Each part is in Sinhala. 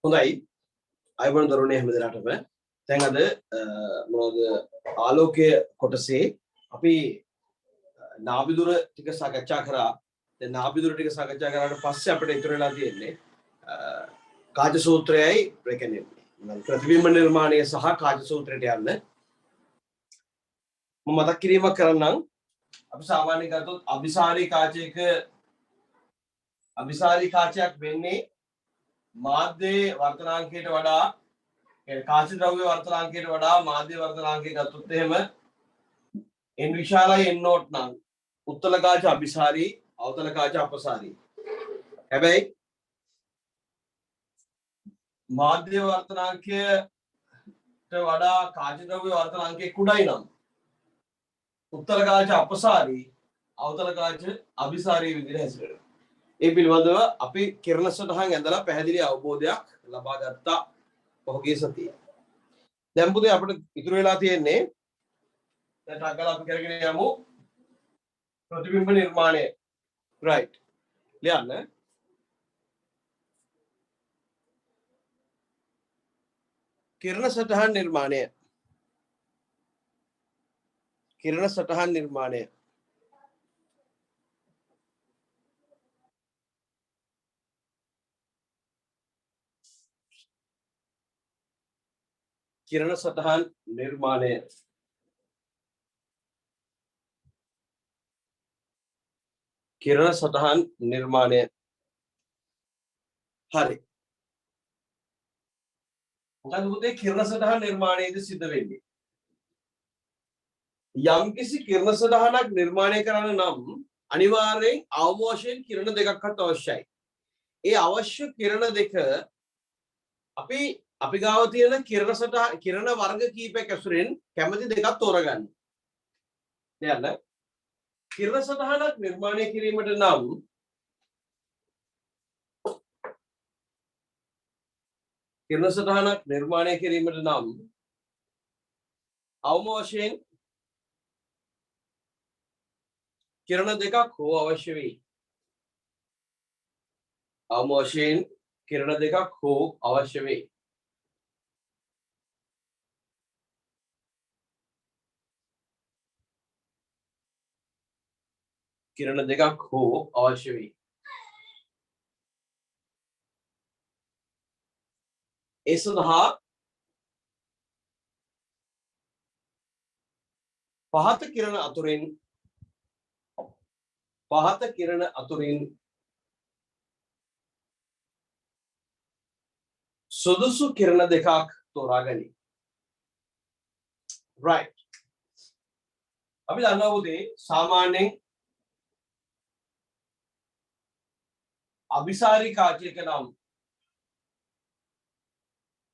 හොඳයි අයවන දරුවනේ හැමදෙනාටම දැන් අද මොනවද ආලෝකයේ කොටසේ අපි නාභිදුර ටික සාකච්ඡා කරා. දැන් නාභිදුර ටික සාකච්ඡා කරාට පස්සේ අපිට ඉතුරු වෙලා තියෙන්නේ කාජ සූත්‍රයයි ඒ කියන්නේ ප්‍රතිබිම්බ නිර්මාණය සහ කාජ සූත්‍රයට යන්න මම මතක් කිරීමක් කරන්නම්. අපි සාමාන්‍යයෙන් ගත්තොත් අபிසාරී කාචයක් වෙන්නේ මාධ්‍යයේ වර්තනාංකයට වඩා කාච ද්‍රව්‍ය වර්තනාංකයට වඩා මාධ්‍ය වර්තනාංකය ගත්තොත් එහෙම n විශාලයි n නෝට් නම් උත්තල කාච අபிසාරී අවතල කාච අපසාරී. හැබැයි මාධ්‍ය වර්තනාංකයට වඩා කාච ද්‍රව්‍ය වර්තනාංකය කුඩයි නම් උත්තල කාච අපසාරී අවතල කාච අபிසාරී විදිහට හැසිරෙනවා. ඒ පිළිබඳව අපි කිරණ සටහන් ඇඳලා පැහැදිලි අවබෝධයක් ලබා ගත්තා පහුගිය සතියේ. දැන් පුතේ අපිට ඉතුරු වෙලා තියෙන්නේ දැන් ටග්ගල අපි කරගෙන යමු ප්‍රතිබිම්බ නිර්මාණය. right ලියන්න. කිරණ සටහන් නිර්මාණය. කිරණ සටහන් නිර්මාණය. किरण सतहन निर्माणे किरण सतहन निर्माणे हरि මොකද පුතේ කිරණ සටහන් නිර්මාණයේදී සිද්ධ වෙන්නේ යම් කිසි කිරණ සටහනක් නිර්මාණය කරන්න නම් අනිවාර්යෙන් අවම වශයෙන් කිරණ දෙකක්වත් අවශ්‍යයි. ඒ අවශ්‍ය කිරණ දෙක අපි ගාව තියෙන කිරණ සටහන් කිරණ වර්ග කීපයක් ඇසුරෙන් කැමති දෙකක් තෝරගන්න. දැන් කිරණ සටහනක් නිර්මාණය කිරීමට නම් කිරණ සටහනක් නිර්මාණය කිරීමට නම් අවම වශයෙන් කිරණ දෙකක් හෝ අවශ්‍ය වෙයි. අවම වශයෙන් කිරණ දෙකක් හෝ අවශ්‍ය වෙයි. किरण දෙකක් හෝ අවශ්‍ය වෙයි. ඒ සඳහා පහත කිරණ අතුරින් සුදුසු කිරණ දෙකක් තෝරා ගනි. right අපි දන්නවා පුතේ සාමාන්‍යයෙන් අபிසාරී කාචයක නම්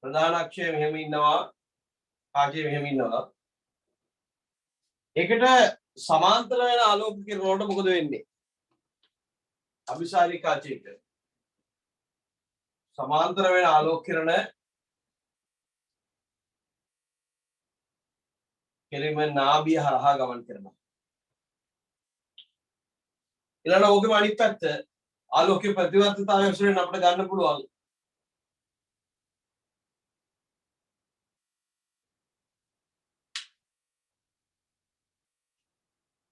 ප්‍රධාන අක්ෂය මෙහෙම ඉන්නවා කාචය මෙහෙම ඉන්නවා. ඒකට සමාන්තර වෙන ආලෝක කිරණ වලට මොකද වෙන්නේ? අபிසාරී කාචයක සමාන්තර වෙන ආලෝක කිරණ කෙලින්ම නාභිය හරහා ගමන් කරනවා. ඊළඟ ඕකෙම අනිත් පැත්ත ආලෝකයේ ප්‍රතිවර්තතාවය වශයෙන් අපිට ගන්න පුළුවන්.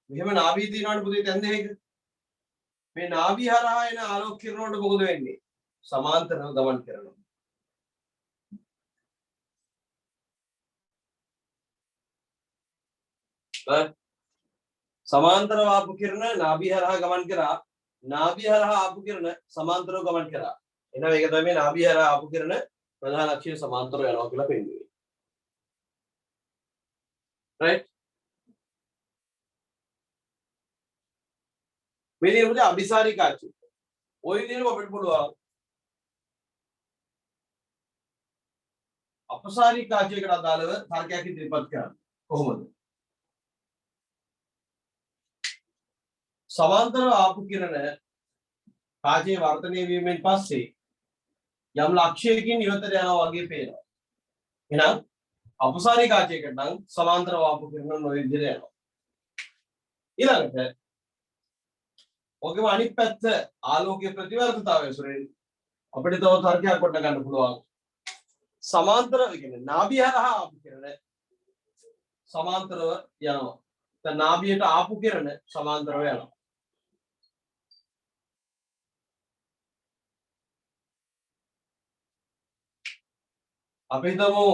මෙහෙම නාභිය තියෙනවනේ පුතේ දැන් දෙක. මේ නාභිය හරහා එන ආලෝක කිරණ වලට මොකද වෙන්නේ? සමාන්තරව ගමන් කරනවා. සමාන්තරව ආපු කිරණ නාභිය හරහා ගමන් කරා. නාභිය හරහා ආපු කිරණ සමාන්තරව ගමන් කරා. එහෙනම් ඒක තමයි නාභිය හරහා ආපු කිරණ ප්‍රධාන අක්ෂය සමාන්තරව යනවා කියලා පෙන්වන්නේ. right මේ විදිහට අபிසාරී කාචය ওই විදිහටම අපිට පුළුවන් අපසාරී කාචයකට අදාළව තර්කයක් ඉදිරිපත් කරන්න. කොහොමද? සමාන්තරව ආපු කිරණ කාචයේ වර්ධනය වීමෙන් පස්සේ යම් ලක්ෂයකින් ඉවතට යනවා වගේ පේනවා. එහෙනම් අපසාරී කාචයකට නම් සමාන්තරව ආපු කිරණ නොවි විදිහට යනවා. ඊළඟට ඕකම අනිත් පැත්ත ආලෝකයේ ප්‍රතිවර්තතාවය සුරේන් අපිට තව තර්කයක් කොට ගන්න පුළුවන්. සමාන්තරව කියන්නේ නාභිය හරහා ආපු කිරණ සමාන්තරව යනවා. දැන් නාභියට ආපු කිරණ සමාන්තරව යනවා. අපි හිතමු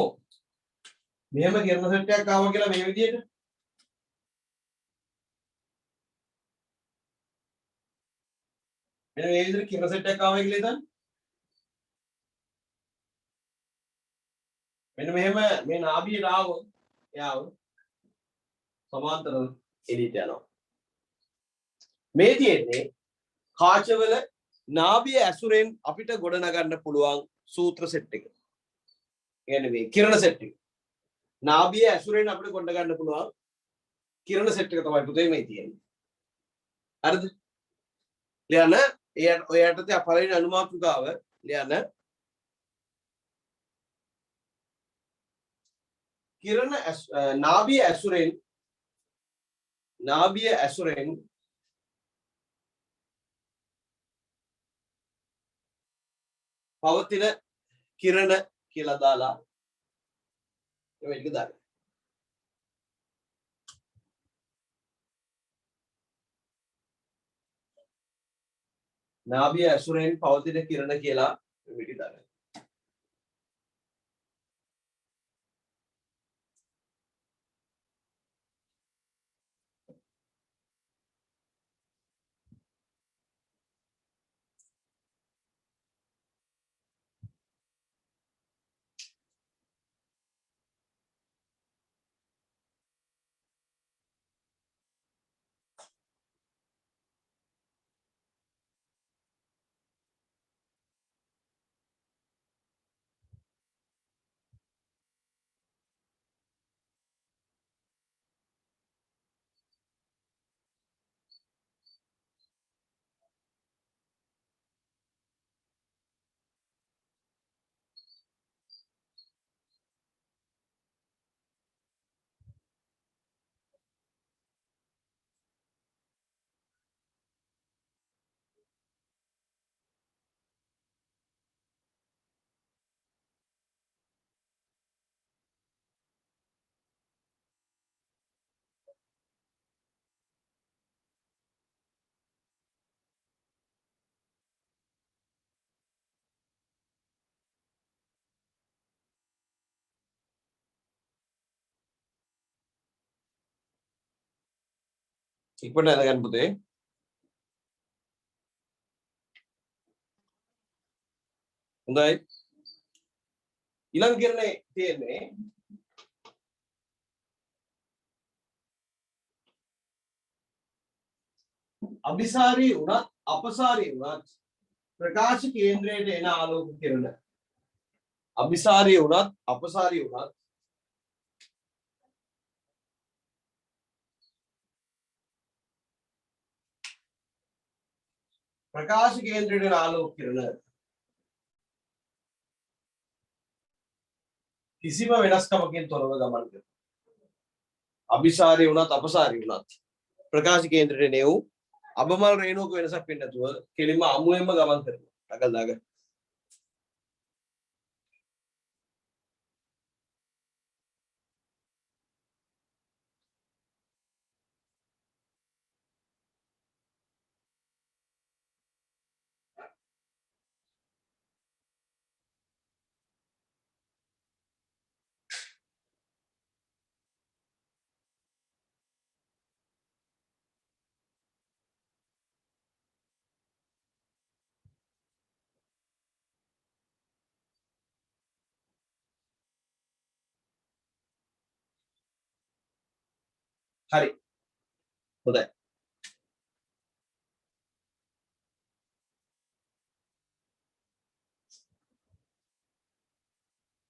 මෙහෙම කිරණ සෙට් එකක් ආවා කියලා මේ විදිහට. මෙන්න මේ විදිහට කිරණ සෙට් එකක් ආවා කියලා හිතන්න. මෙන්න මෙහෙම මේ නාභියට ආවොත් එයාව සමාන්තරව එළියට යනවා. මේ තියෙන්නේ කාචවල නාභිය ඇසුරෙන් අපිට ගොඩනගන්න පුළුවන් සූත්‍ර සෙට් එක. කියන්නේ මේ කිරණ සෙට් එක. නාභිය ඇසුරෙන් අපිට ගොඩනගන්න පුළුවන් කිරණ සෙට් එක තමයි පුතේ මේ තියෙන්නේ. හරිද? ලියන්න ඔයාට පළවෙනි අනුමාතෘකාව ලියන්න. කිරණ නාභිය ඇසුරෙන් පවතින කිරණ කියලා දාලා මේක දාන්න. නාභිය ඇසුරෙන් පවතින කිරණ කියලා මේක දාන්න. ඉක්මනට අරගන්න පුතේ. හොඳයි. ඊළඟ කිරණේ තියෙන්නේ අபிසාරී වුණත් අපසාරී වුණත් ප්‍රකාශ කේන්ද්‍රයට එන ආලෝක කිරණ. අபிසාරී වුණත් අපසාරී වුණත් ප්‍රකාශ කේන්ද්‍රයට එන ආලෝක කිරණ කිසිම වෙනස්කමකින් තොරව ගමන් කරනවා. අபிසාරී වුණත් අපසාරී වුණත් ප්‍රකාශ කේන්ද්‍රයට එන වූ අබමල් රේණුවක වෙනසක් වෙන්නේ නැතුව කෙලින්ම අමුයෙන්ම ගමන් කරනවා. අකල් දාගන්න. හරි. හොඳයි.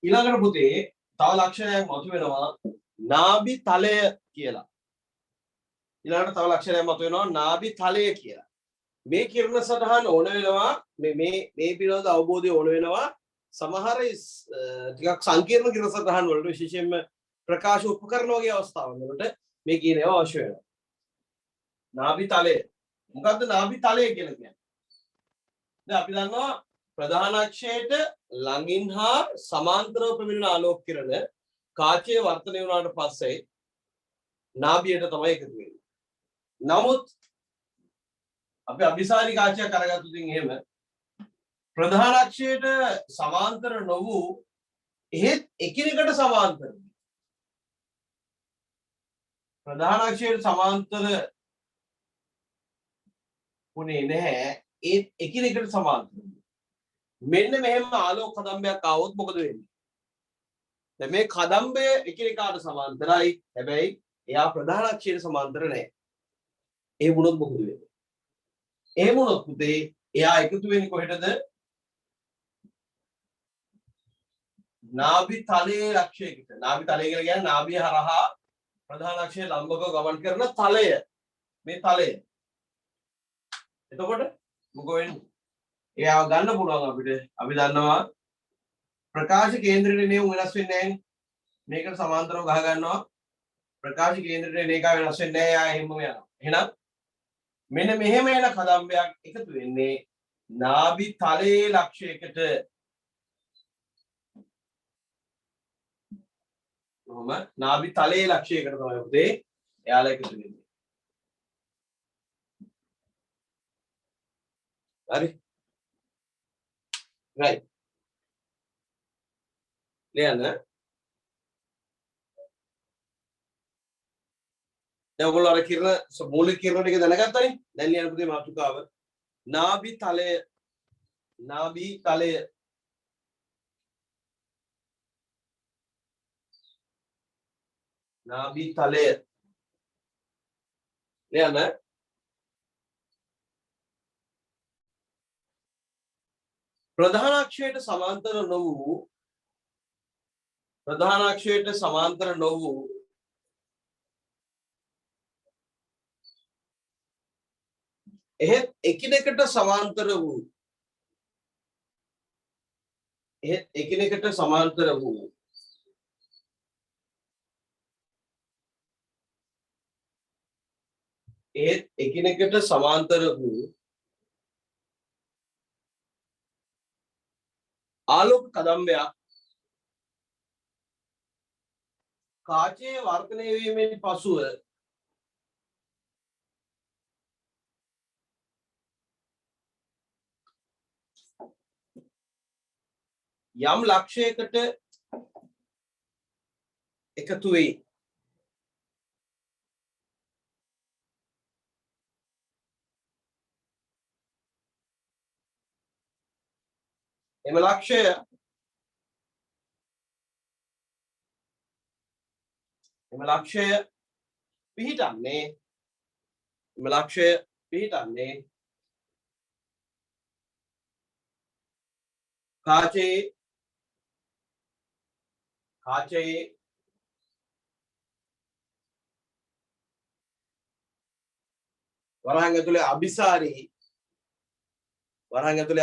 ඊළඟට පුතේ තව ලක්ෂණයක් මතුවෙනවා නාභි තලය කියලා. ඊළඟට තව ලක්ෂණයක් මතුවෙනවා නාභි තලය කියලා. මේ කිරණ සටහන් ඕන වෙනවා මේ පිළිබඳ අවබෝධය ඕන වෙනවා සමහර ටිකක් සංකීර්ණ කිරණ සටහන් වලට විශේෂයෙන්ම ප්‍රකාශ උපකරණ වගේ අවස්ථාවල වලට මේ කියන ඒවා අවශ්‍ය වෙනවා. නාභි තලය මොකද්ද නාභි තලය කියලා කියන්නේ? දැන් අපි දන්නවා ප්‍රධාන අක්ෂයට ළඟින් හා සමාන්තරව පැමිණෙන ආලෝක කිරණ කාචයේ වර්තනය වුණාට පස්සේ නාභියට තමයි එකතු වෙන්නේ. නමුත් අපි අභිසාරි කාචයක් අරගත්තොත් එහෙම ප්‍රධාන අක්ෂයට සමාන්තර නොවූ එහෙත් එකිනෙකට සමාන්තර ප්‍රධාන අක්ෂයට සමාන්තර වුණේ නැහැ ඒත් එකිනෙකට සමාන්තර. මෙන්න මෙහෙම ආලෝක කදම්බයක් ආවොත් මොකද වෙන්නේ? දැන් මේ කදම්බය එකිනෙකාට සමාන්තරයි. හැබැයි එයා ප්‍රධාන අක්ෂයට සමාන්තර නැහැ. ඒ වුණොත් මොකද වෙන්නේ? ඒ වුණොත් පුතේ එයා එකතු වෙන්නේ කොහෙටද? නාභි තලයේ ලක්ෂයකට. නාභි තලය කියලා කියන්නේ නාභිය හරහා ප්‍රධාන අක්ෂය ලම්බකව ගමන් කරන තලය. මේ තලය. එතකොට මොකෝ වෙන්නේ? එයාව ගන්න පුළුවන් අපිට. අපි දන්නවා ප්‍රකාශ කේන්ද්‍රයේ නේ වෙනස් වෙන්නේ නැහැ. මේකට සමාන්තරව ගහ ගන්නවා. ප්‍රකාශ කේන්ද්‍රයේ රේඛා වෙනස් වෙන්නේ නැහැ. යා එහෙමම යනවා. එහෙනම් මෙන්න මෙහෙම එන කදම්බයක් එකතු වෙන්නේ නාභි තලයේ ලක්ෂයකට. කොහොම නාභි තලයේ ලක්ෂයකට තමයි පුතේ එයාලා එකතු වෙන්නේ. හරි. right. ලියන්න. දැන් ඔයගොල්ලෝ අර කිරණ මූලික කිරණ ටික දැනගත්තානේ. දැන් ලියන්න පුතේ මාතෘකාව. නාභි තලය නාභි තලය නාභි තලය ලියන්න. ප්‍රධාන අක්ෂයට සමාන්තර නොවූ ප්‍රධාන අක්ෂයට සමාන්තර නොවූ එහෙත් එකිනෙකට සමාන්තර වූ එහෙත් එකිනෙකට සමාන්තර වූ එහෙත් එකිනෙකට සමාන්තර වූ ආලෝක කදම්බයක් කාචයේ වර්ධනය වීමෙන් පසුව යම් ලක්ෂයකට එකතු වෙයි. එම ලක්ෂය පිහිටන්නේ කාචයේ වරහන් ඇතුලේ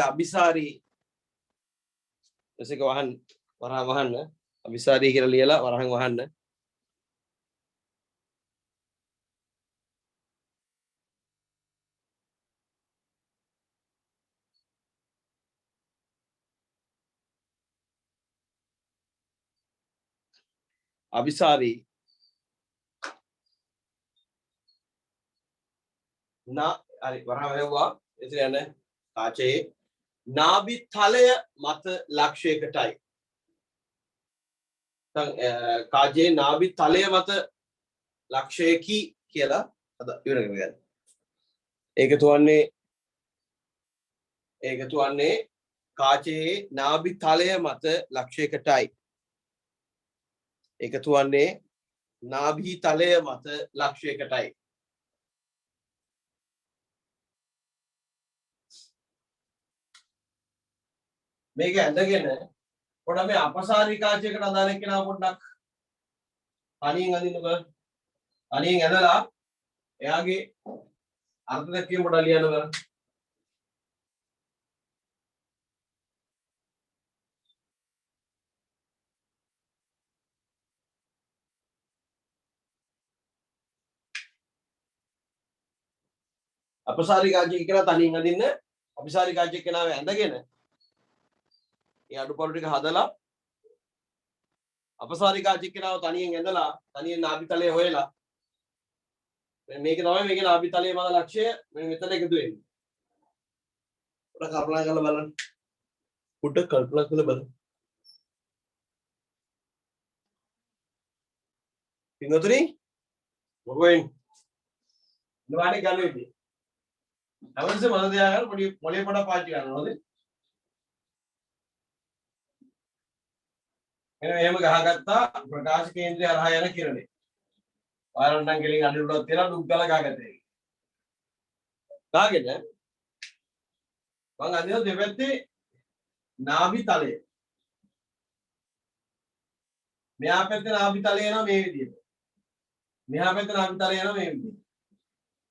අபிසාරී එසේක වරහන් වහන්න අபிසාරී කියලා ලියලා වරහන් වහන්න. අபிසාරී හරි වරහන් වැහුවා. එතන යන්නේ කාචයේ නාභි තලය මත ලක්ෂයකටයි. කාචයේ නාභි තලය මත ලක්ෂයකි කියලා අද ඉවර කරගන්න. ඒකතු වන්නේ කාචයේ නාභි තලය මත ලක්ෂයකටයි. එකතු වන්නේ නාභි තලය මත ලක්ෂයකටයි. මේක ඇඳගෙන පොඩ්ඩක් මේ අපසාරී කාචයකට අදාළ කෙනා පොඩ්ඩක් අනියෙන් අඳින්න බෑ. අනියෙන් ඇඳලා එයාගේ අර්ථ දැක්වීම පොඩ්ඩක් ලියන්න බෑ. අපසාරි කාජ්‍ය කියලා තනින් අදින්න අபிසාරි කාජ්‍ය කෙනාව ඇඳගෙන ඒ අඩුපාඩු ටික හදලා අපසාරි කාජ්‍ය කෙනාව තනියෙන් ඇඳලා තනියෙන් නාභිතලයේ හොයලා මේක තමයි මේකේ නාභිතලයේ මත ලක්ෂ්‍ය මෙතන එකතු වෙන්නේ. පොඩ්ඩක් කල්පනා කරලා බලන්න. පොඩ්ඩක් කල්පනා කරලා බලන්න. පින්වතුනි මොකෙන් නවානේ ගන්න විදිය. අවශ්‍ය මන තියාගන්න පොඩි මොලේ පොඩක් පාවිච්චි කරනවා නේද? එහෙම ගහගත්තා ප්‍රකාශ කේන්ද්‍රය හරහා යන කිරණේ. ඔයාලට නම් ගෙලින් අඩුවටත් තියලා ඩුක් ගාලා ගහගත්තා ඒක. ගාගෙන මං අදින දෙපැත්තේ නාභි තලය. මෙහා පැත්තේ නාභි තලය යනවා මේ විදිහට. මෙහා පැත්තේ නාභි තලය යනවා මේ විදිහට.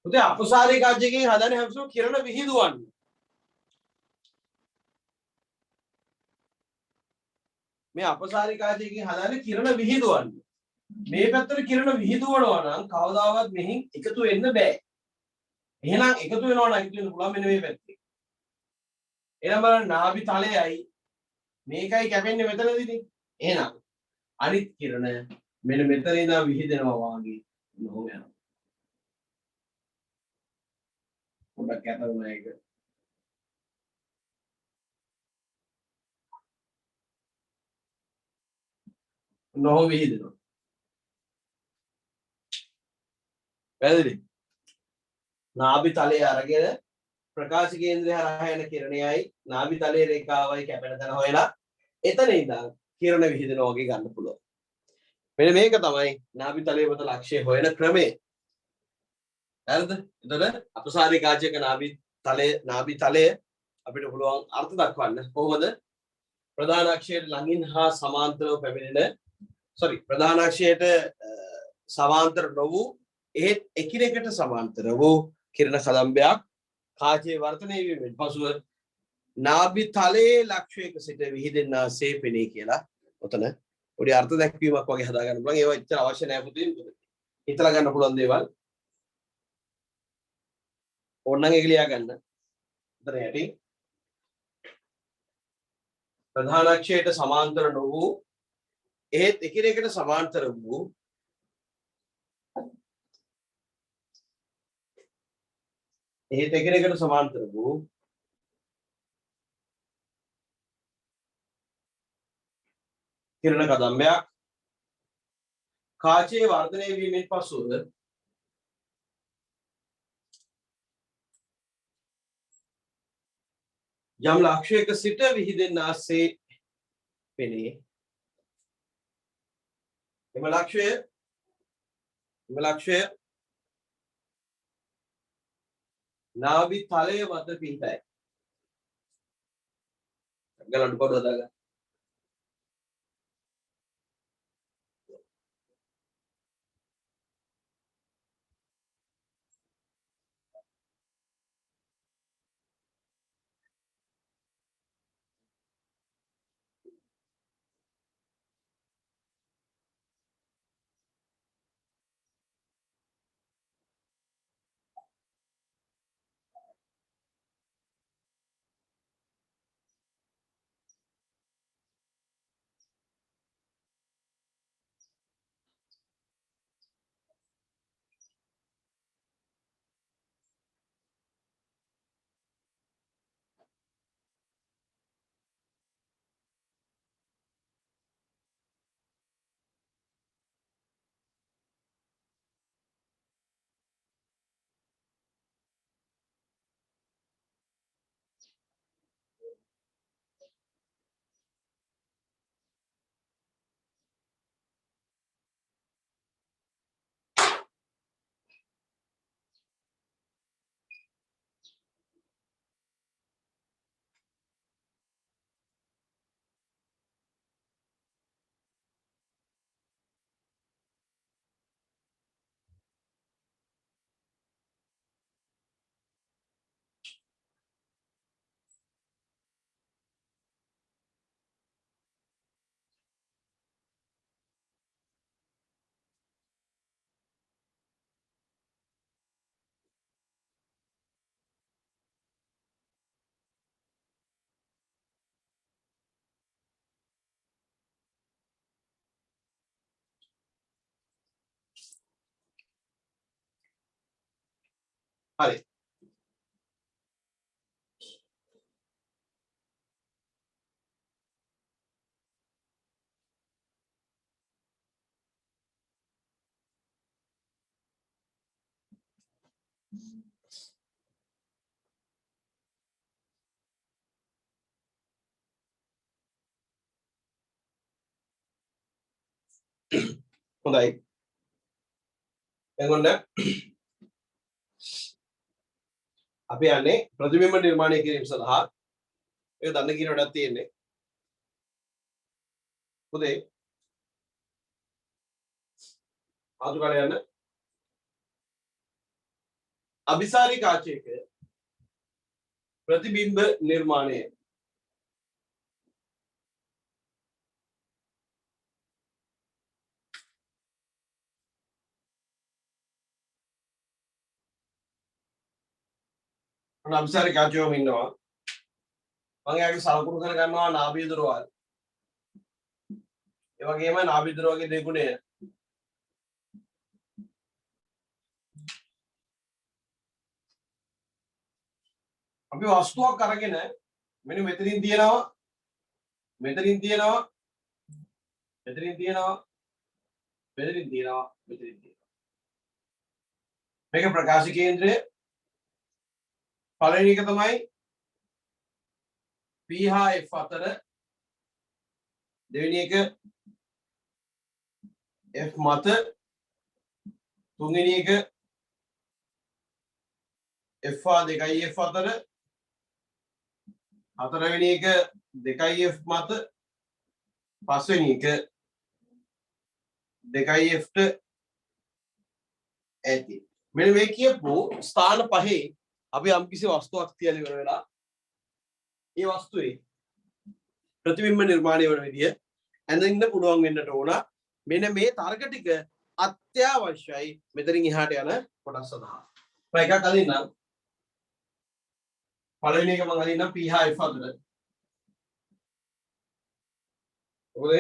උදේ අපසාරී කාජ්‍යයෙන් හදන්නේ හැමසෝ කිරණ විහිදුවන්නේ. මේ අපසාරී කාජ්‍යයෙන් හදන්නේ කිරණ විහිදුවන්නේ. මේ පැත්තට කිරණ විහිදුවනවා නම් කවදාවත් මෙහින් එකතු වෙන්න බෑ. එහෙනම් එකතු වෙනවා නම් එකතු වෙන්න පුළුවන් මෙන්න මේ පැත්තේ. එහෙනම් බලන්න නාභි තලයයි මේකයි කැපෙන්නේ මෙතනදීනේ. එහෙනම් අනිත් කිරණ මෙන්න මෙතන ඉඳන් විහිදෙනවා වාගේ නෝ යනවා. පොඩ්ඩක් ඇතරුණා ඒක. නෝ විහිදෙනවා. පැහැදිලි? නාභි තලයේ අරගෙන ප්‍රකාශ කේන්ද්‍රය හරහා යන කිරණයයි නාභි තලයේ රේඛාවයි කැපෙන තැන හොයලා එතන ඉඳන් කිරණ විහිදෙනවා වගේ ගන්න පුළුවන්. මෙන්න මේක තමයි නාභි තලයේ මත ලක්ෂ්‍ය හොයන ක්‍රමය. හරිද? එතකොට අපසාරී කාජ්‍යක නාභි තලය අපිට පුළුවන් අර්ථ දක්වන්න කොහොමද? ප්‍රධාන අක්ෂයට ළඟින් හා සමාන්තරව පැමිණෙන ප්‍රධාන අක්ෂයට සමාන්තර නොවූ එහෙත් එකිනෙකට සමාන්තර වූ කිරණ කදම්බයක් කාචයේ වර්තනය වීමෙන් පසුව නාභි තලයේ ලක්ෂයක සිට විහිදෙන්නාසේ පෙනේ කියලා ඔතන පොඩි අර්ථ දැක්වීමක් වගේ හදා ගන්න පුළුවන්. ඒවා එච්චර අවශ්‍ය නැහැ පුතේ. හිතලා ගන්න පුළුවන් දේවල්. ඕනනම් ඒක ලියා ගන්න. උතන යටි ප්‍රධාන අක්ෂයට සමාන්තර නොවූ එහෙත් එකිනෙකට සමාන්තර වූ කිරණ කදම්බයක් කාචයේ වර්ධනය වීමෙන් පසුව යම් ලක්ෂයක සිට විහිදෙන්නාසේ පෙනේ. එම ලක්ෂය නාභි තලය මත පිහිටයි. ගලන්න පොඩ හදාගන්න. හරි. හොඳයි. එතකොට අපි යන්නේ ප්‍රතිබිම්බ නිර්මාණය කිරීම සඳහා. ඒක දන්න කියන වැඩක් තියෙන්නේ. පුතේ ආතුකාලේ යන්න අபிසාරි කාචයක ප්‍රතිබිම්බ නිර්මාණය. අන්න අபிසාරි කාචයෝම ඉන්නවා. මම එයාගේ සලකුණු කර ගන්නවා නාභිය දොරවල්. ඒ වගේම නාභිය දොරවගේ දෙගුණය. අපි වස්තුවක් අරගෙන මෙන්න මෙතනින් තියෙනවා මෙතනින් තියෙනවා මෙතනින් තියෙනවා මෙතනින් තියෙනවා මෙතනින් තියෙනවා. මේක ප්‍රකාශ කේන්ද්‍රය. පළවෙනි එක තමයි P හා F අතර, දෙවෙනි එක F මත, තුන්වෙනි එක F හා 2F අතර, හතරවෙනි එක 2F මත, පස්වෙනි එක 2F ට ඇති. මෙන්න මේ කියපු ස්ථාන පහේ අපි යම්කිසි වස්තුවක් තියලා ඉවර වෙලා ඒ වස්තුවේ ප්‍රතිබිම්බ නිර්මාණය වන විදිය ඇඳින්න පුළුවන් වෙන්නට ඕන. මෙන්න මේ තර්ක ටික අත්‍යවශ්‍යයි මෙතනින් එහාට යන කොටස් සඳහා. මම එකක් අදින්නම්. පළවෙනි එක මම අදින්නම් P හා F අතර. ඔකද?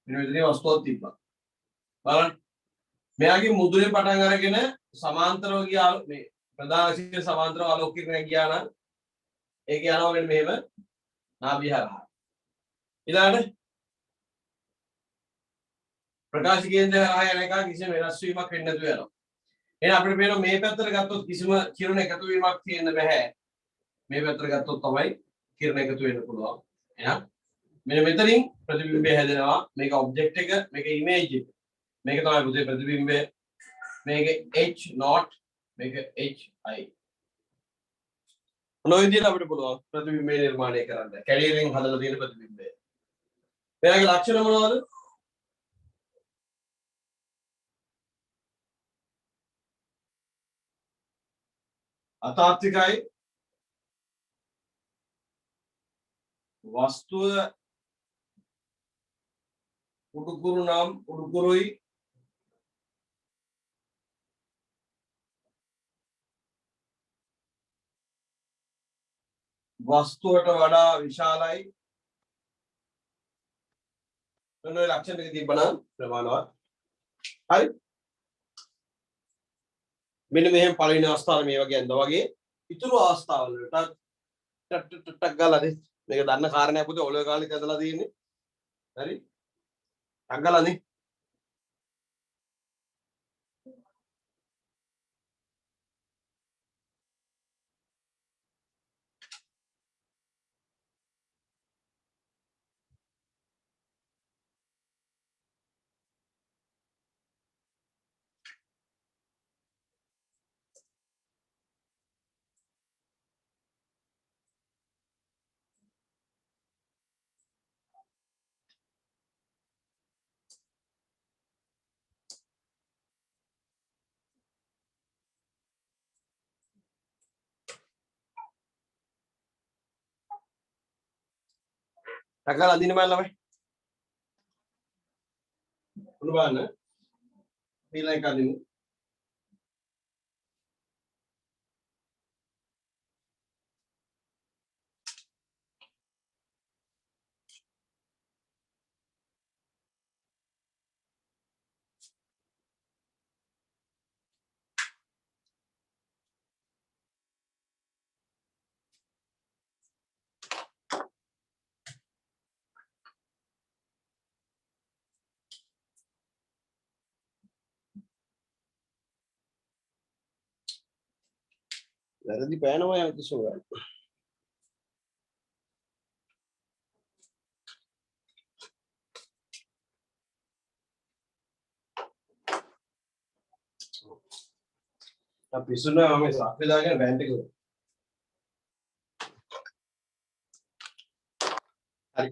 මෙන්න මෙතන වස්තුවක් තිබ්බා. බලන්න. මෙයාගේ මුදුනේ පටන් අරගෙන සමාන්තරව ගියා මේ ප්‍රධාන අක්ෂය සමාන්තරව ආලෝකීකරණය ගියා නම් ඒක යනවා මෙන්න මෙහෙම නාභිය හරහා. ඊළඟට ප්‍රකාශ කේන්ද්‍රය හරහා යන එක කිසිම වෙනස් වීමක් වෙන්නේ නැතුව යනවා. එහෙනම් අපිට පේනවා මේ පැත්තට ගත්තොත් කිසිම කිරණ එකතු වීමක් තියෙන්න බෑ. මේ පැත්තට ගත්තොත් තමයි කිරණ එකතු වෙන්න පුළුවන්. එහෙනම් මෙන්න මෙතනින් ප්‍රතිබිම්බය හැදෙනවා. මේක ඔබ්ජෙක්ට් එක, මේක ඉමේජ් එක. මේක තමයි පුතේ ප්‍රතිබිම්බය. මේක H not, මේක HI. මොන විදිහට අපිට පුළුවන් ප්‍රතිබිම්බය නිර්මාණය කරන්න? කැඩීරෙන් හදලා තියෙන ප්‍රතිබිම්බය. මෙයාගේ ලක්ෂණ මොනවද? අතාත්විකයි, වස්තුව උඩුකුරු නම් උඩුකුරුයි, වස්තුවට වඩා විශාලයි. මොන ලක්ෂණ ටික තිබ්බනම් ප්‍රමාණවත්. හරි. මෙන්න මෙහෙම පළවෙනි අවස්ථාවේ මේ වගේ ඇඳා වගේ ඉතුරු අවස්ථාවල ටක් ගාලා මේක දන්න කාරණයක් පුතේ ඔලුව කාලේ ඇඳලා තියෙන්නේ. හරි. ටක් ගාලා නේ. ටක් ගාලා අදින්න බෑ ළමයි. උණු බලන්න. ඊළඟ එක අදින්න. වැරදි පෑනවා යම් කිසි වෙලාවක. අපි පිස්සුනා මම සාක්ෂි දාගෙන බෑන්ට් එක. හරි.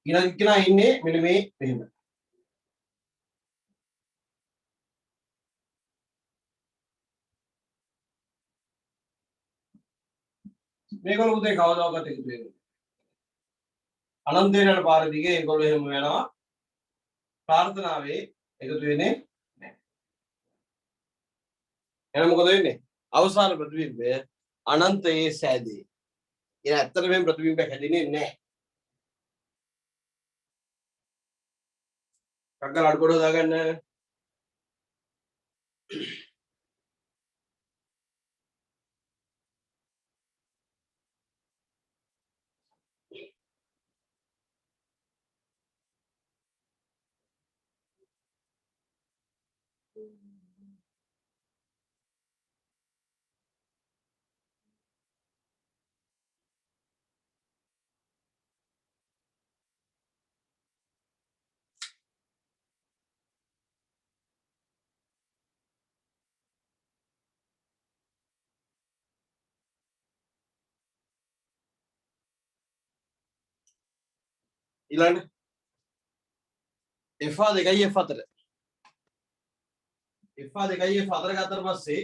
ඊළඟ කෙනා ඉන්නේ මෙන්න මේ මෙහෙම. මේගොල්ලෝ උදේ කවදාකවත් එකතු වෙන්නේ. අනන්තේරණ පාර දිගේ ඒගොල්ලෝ එහෙම යනවා. ප්‍රාර්ථනාවේ එකතු වෙන්නේ නැහැ. එහෙනම් මොකද වෙන්නේ? අවසාන ප්‍රතිබිම්බය අනන්තයේ සෑදී. ඒ ඇත්තට මේ ප්‍රතිබිම්බයක් හැදෙන්නේ නැහැ. කක්කල අඩ කොට දාගන්න. ඊළඟ F2යි F4. F2යි F4 ගත්තට පස්සේ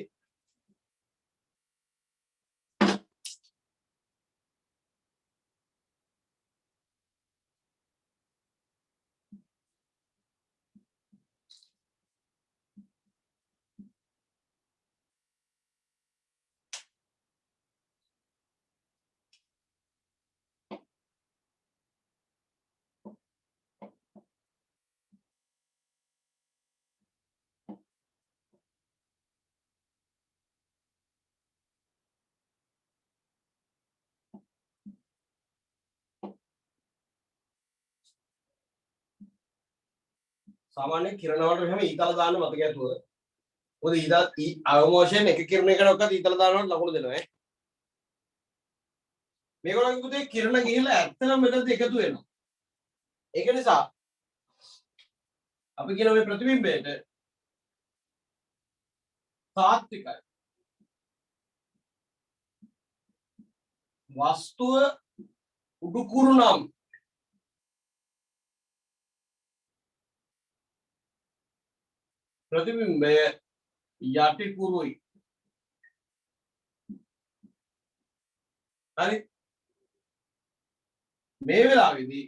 සාමාන්‍ය කිරණවලට මෙහෙම ඊතල දාන්න මතක ඇතුව. මොකද අවම වශයෙන් එක කිරණයකටවත් ඊතල දානවට ලකුණු දෙනවා ඈ. මේගොල්ලන්ගේ පුතේ කිරණ ගිහිල්ලා ඇත්තටම මෙතනට එකතු වෙනවා. ඒක නිසා අපි කියන මේ ප්‍රතිබිම්බයට තාත්විකයි. වස්තුව උඩුකුරු නම් ප්‍රතිබිම්බය යටිකුරුයි. හරි. මේ වෙලාවේදී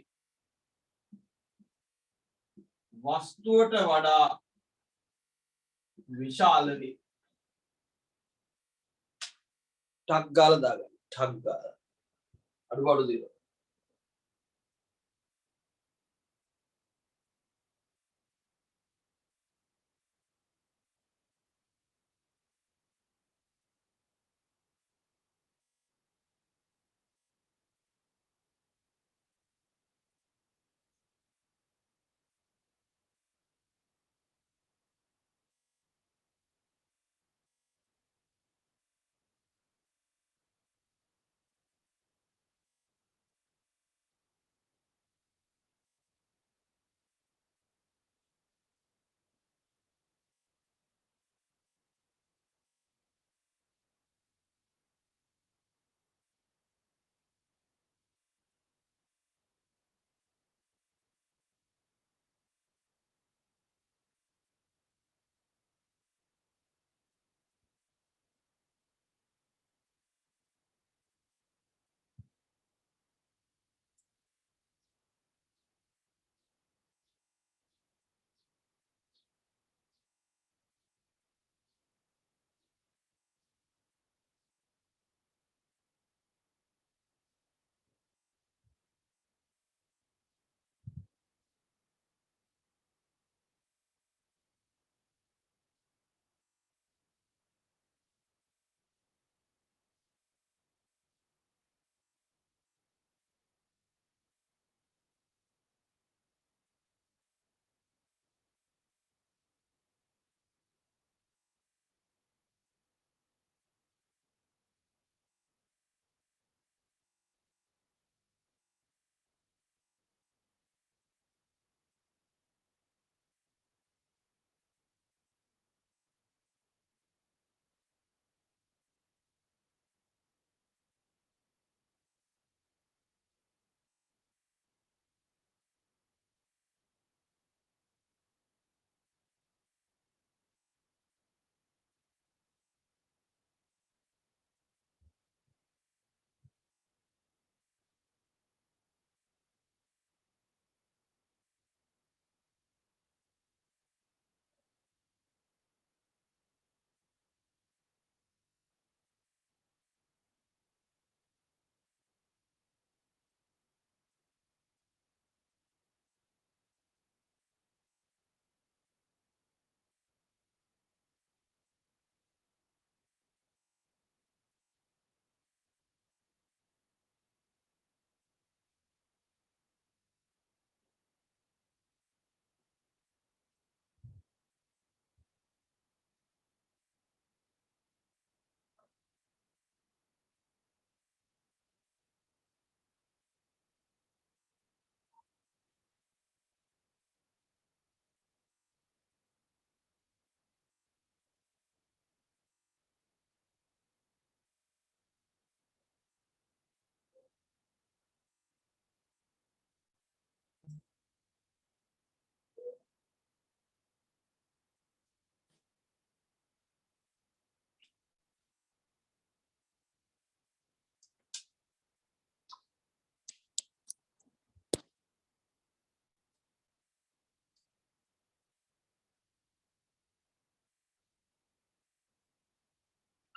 වස්තුවට වඩා විශාලදී ටක් ගාලා දාගන්න. ටක් ගාලා. අඩුපාඩු දෙනවා.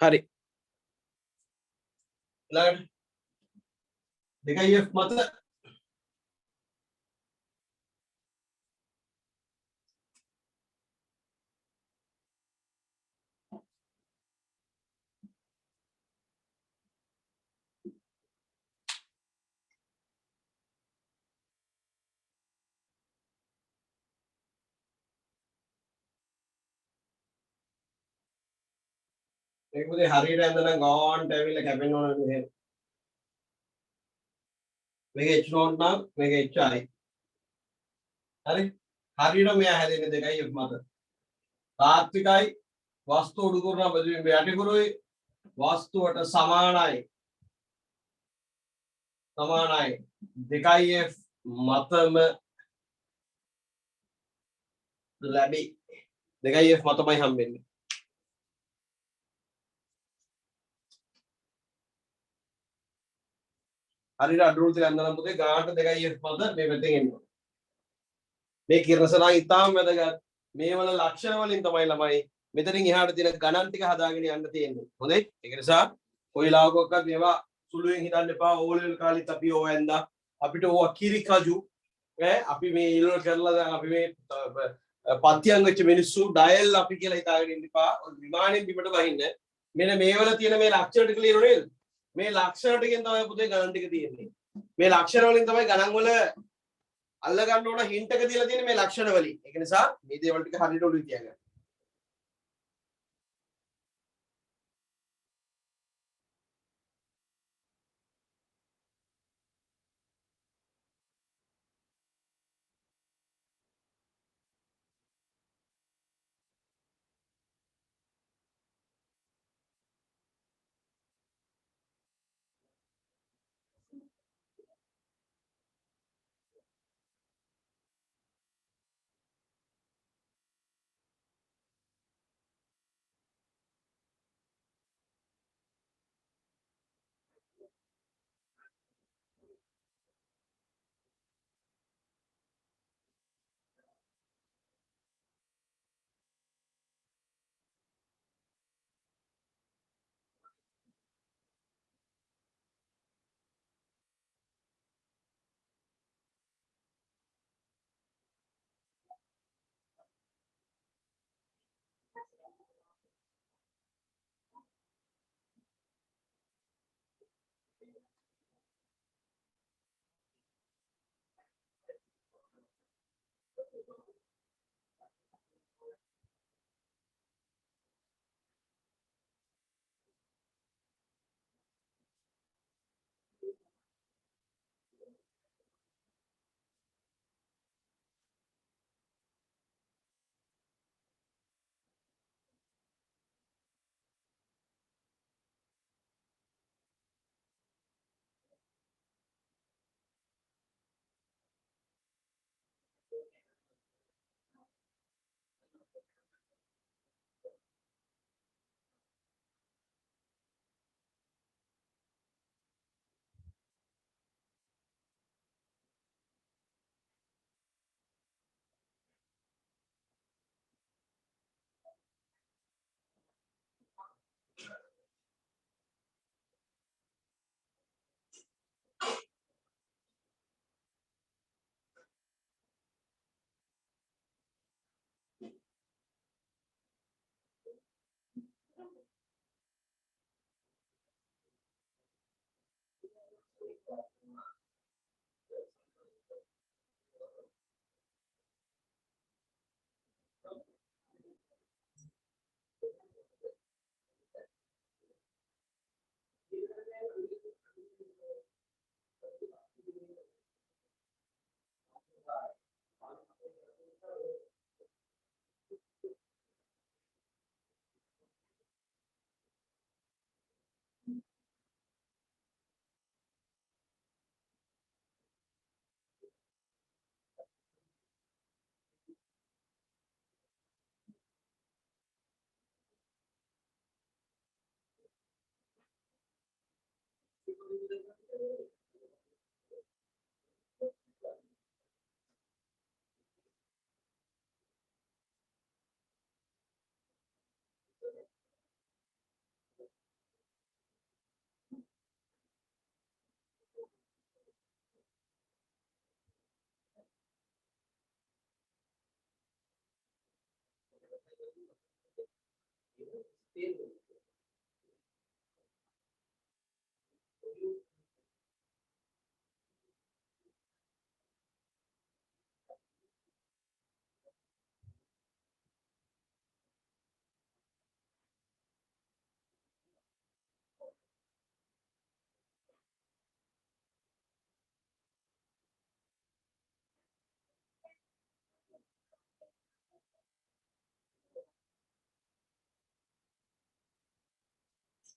හරි ඊළඟට 2f මත මේක පුතේ හරියට ඇඳලා ගාන්ට ඇවිල්ලා කැපෙන්න ඕන මෙහෙම. මේක h නෝට් නම් මේක hi. හරි. හරියට මෙයා හැදෙන්නේ 2f මත. තාත්විකයි වස්තු උඩුකුරුණ බෙදීම යටිකුරුයි වස්තුවට සමානයි. සමානයි 2f මතම ලැබි. 2f මතමයි හම්බෙන්නේ. හරියට අඩුවුල් තියලා යනවා පුතේ ගානට 2f මත මේ පැත්තෙන් එන්න ඕනේ. මේ කිරණසලා ඉතාම වැදගත්. මේ වල ලක්ෂණ වලින් තමයි ළමයි මෙතනින් එහාට තියෙන ගණන් ටික හදාගෙන යන්න තියෙන්නේ. හොඳයි? ඒක නිසා කොයි ලාවකවත් මේවා සුළුවෙන් හිතන්න එපා. ඕ ලෙවල් කාලෙත් අපි ඕව ඇන්දා. අපිට ඕවා කිරි කජු ඈ අපි මේ ඉල්ල කරලා දැන් අපි මේ පත්‍යංග වෙච්ච මිනිස්සු ඩයල් අපි කියලා හිතාගෙන ඉන්න එපා. විමානෙන් බිමට වහින්න. මෙන්න මේ වල තියෙන මේ ලක්ෂණ ටික ලියනු නේද? මේ ලක්ෂණ ටිකෙන් තමයි පුතේ ගණන් ටික තියෙන්නේ. මේ ලක්ෂණ වලින් තමයි ගණන් වල අල්ල ගන්න ඕන හින්ට් එක දීලා තියෙන්නේ මේ ලක්ෂණ වලින්. ඒක නිසා මේ දේවල් ටික හරියට ඔළුවේ තියාගන්න.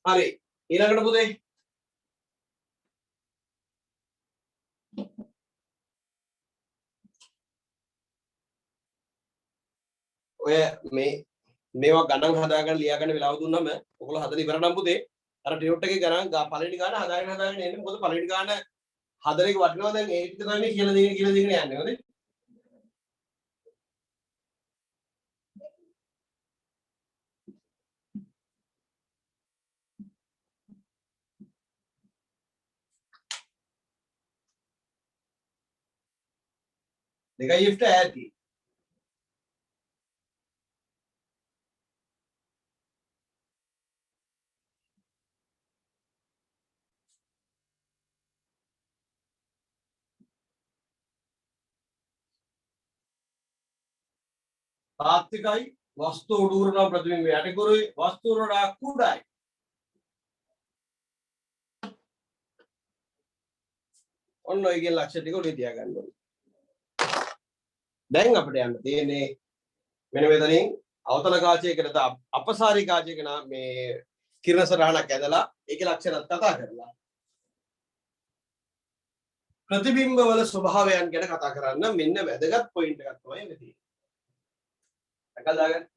හරි ඊළඟට පුතේ ඔය මේවා ගණන් හදාගන්න ලියාගන්න වෙලාව දුන්නම ඔයගොල්ලෝ හදලා ඉවර නම් පුතේ අර ටියුට් එකේ ගණන් පළවෙනි ගාන හදාගෙන එන්නේ මොකද පළවෙනි ගාන හදන එක වටිනවා දැන් ඒක තමයි කියලා දෙගෙන යන්නේ හොඳේ දෙකයි F ඈති තාත්විකයි වස්තු උඩුරන ප්‍රතිබිම්බ යටිකුරුයි වස්තු වඩා කුඩායි ඔන්න ඔයගේ ලක්ෂ්‍ය ටික ඔලේ තියාගන්න ඕනේ දැන් අපිට යන්න තියෙන්නේ මෙන්න මෙතනින් අවතල කාචයකට අපසාරී කාචයක මේ කිරණ සටහනක් ඇදලා ඒකේ ලක්ෂණත් කතා කරලා ප්‍රතිබිම්බ වල ස්වභාවයන් ගැන කතා කරන්න මෙන්න වැදගත් පොයින්ට් එකක් තමයි මෙතන තියෙන්නේ. අකල් දාගන්න.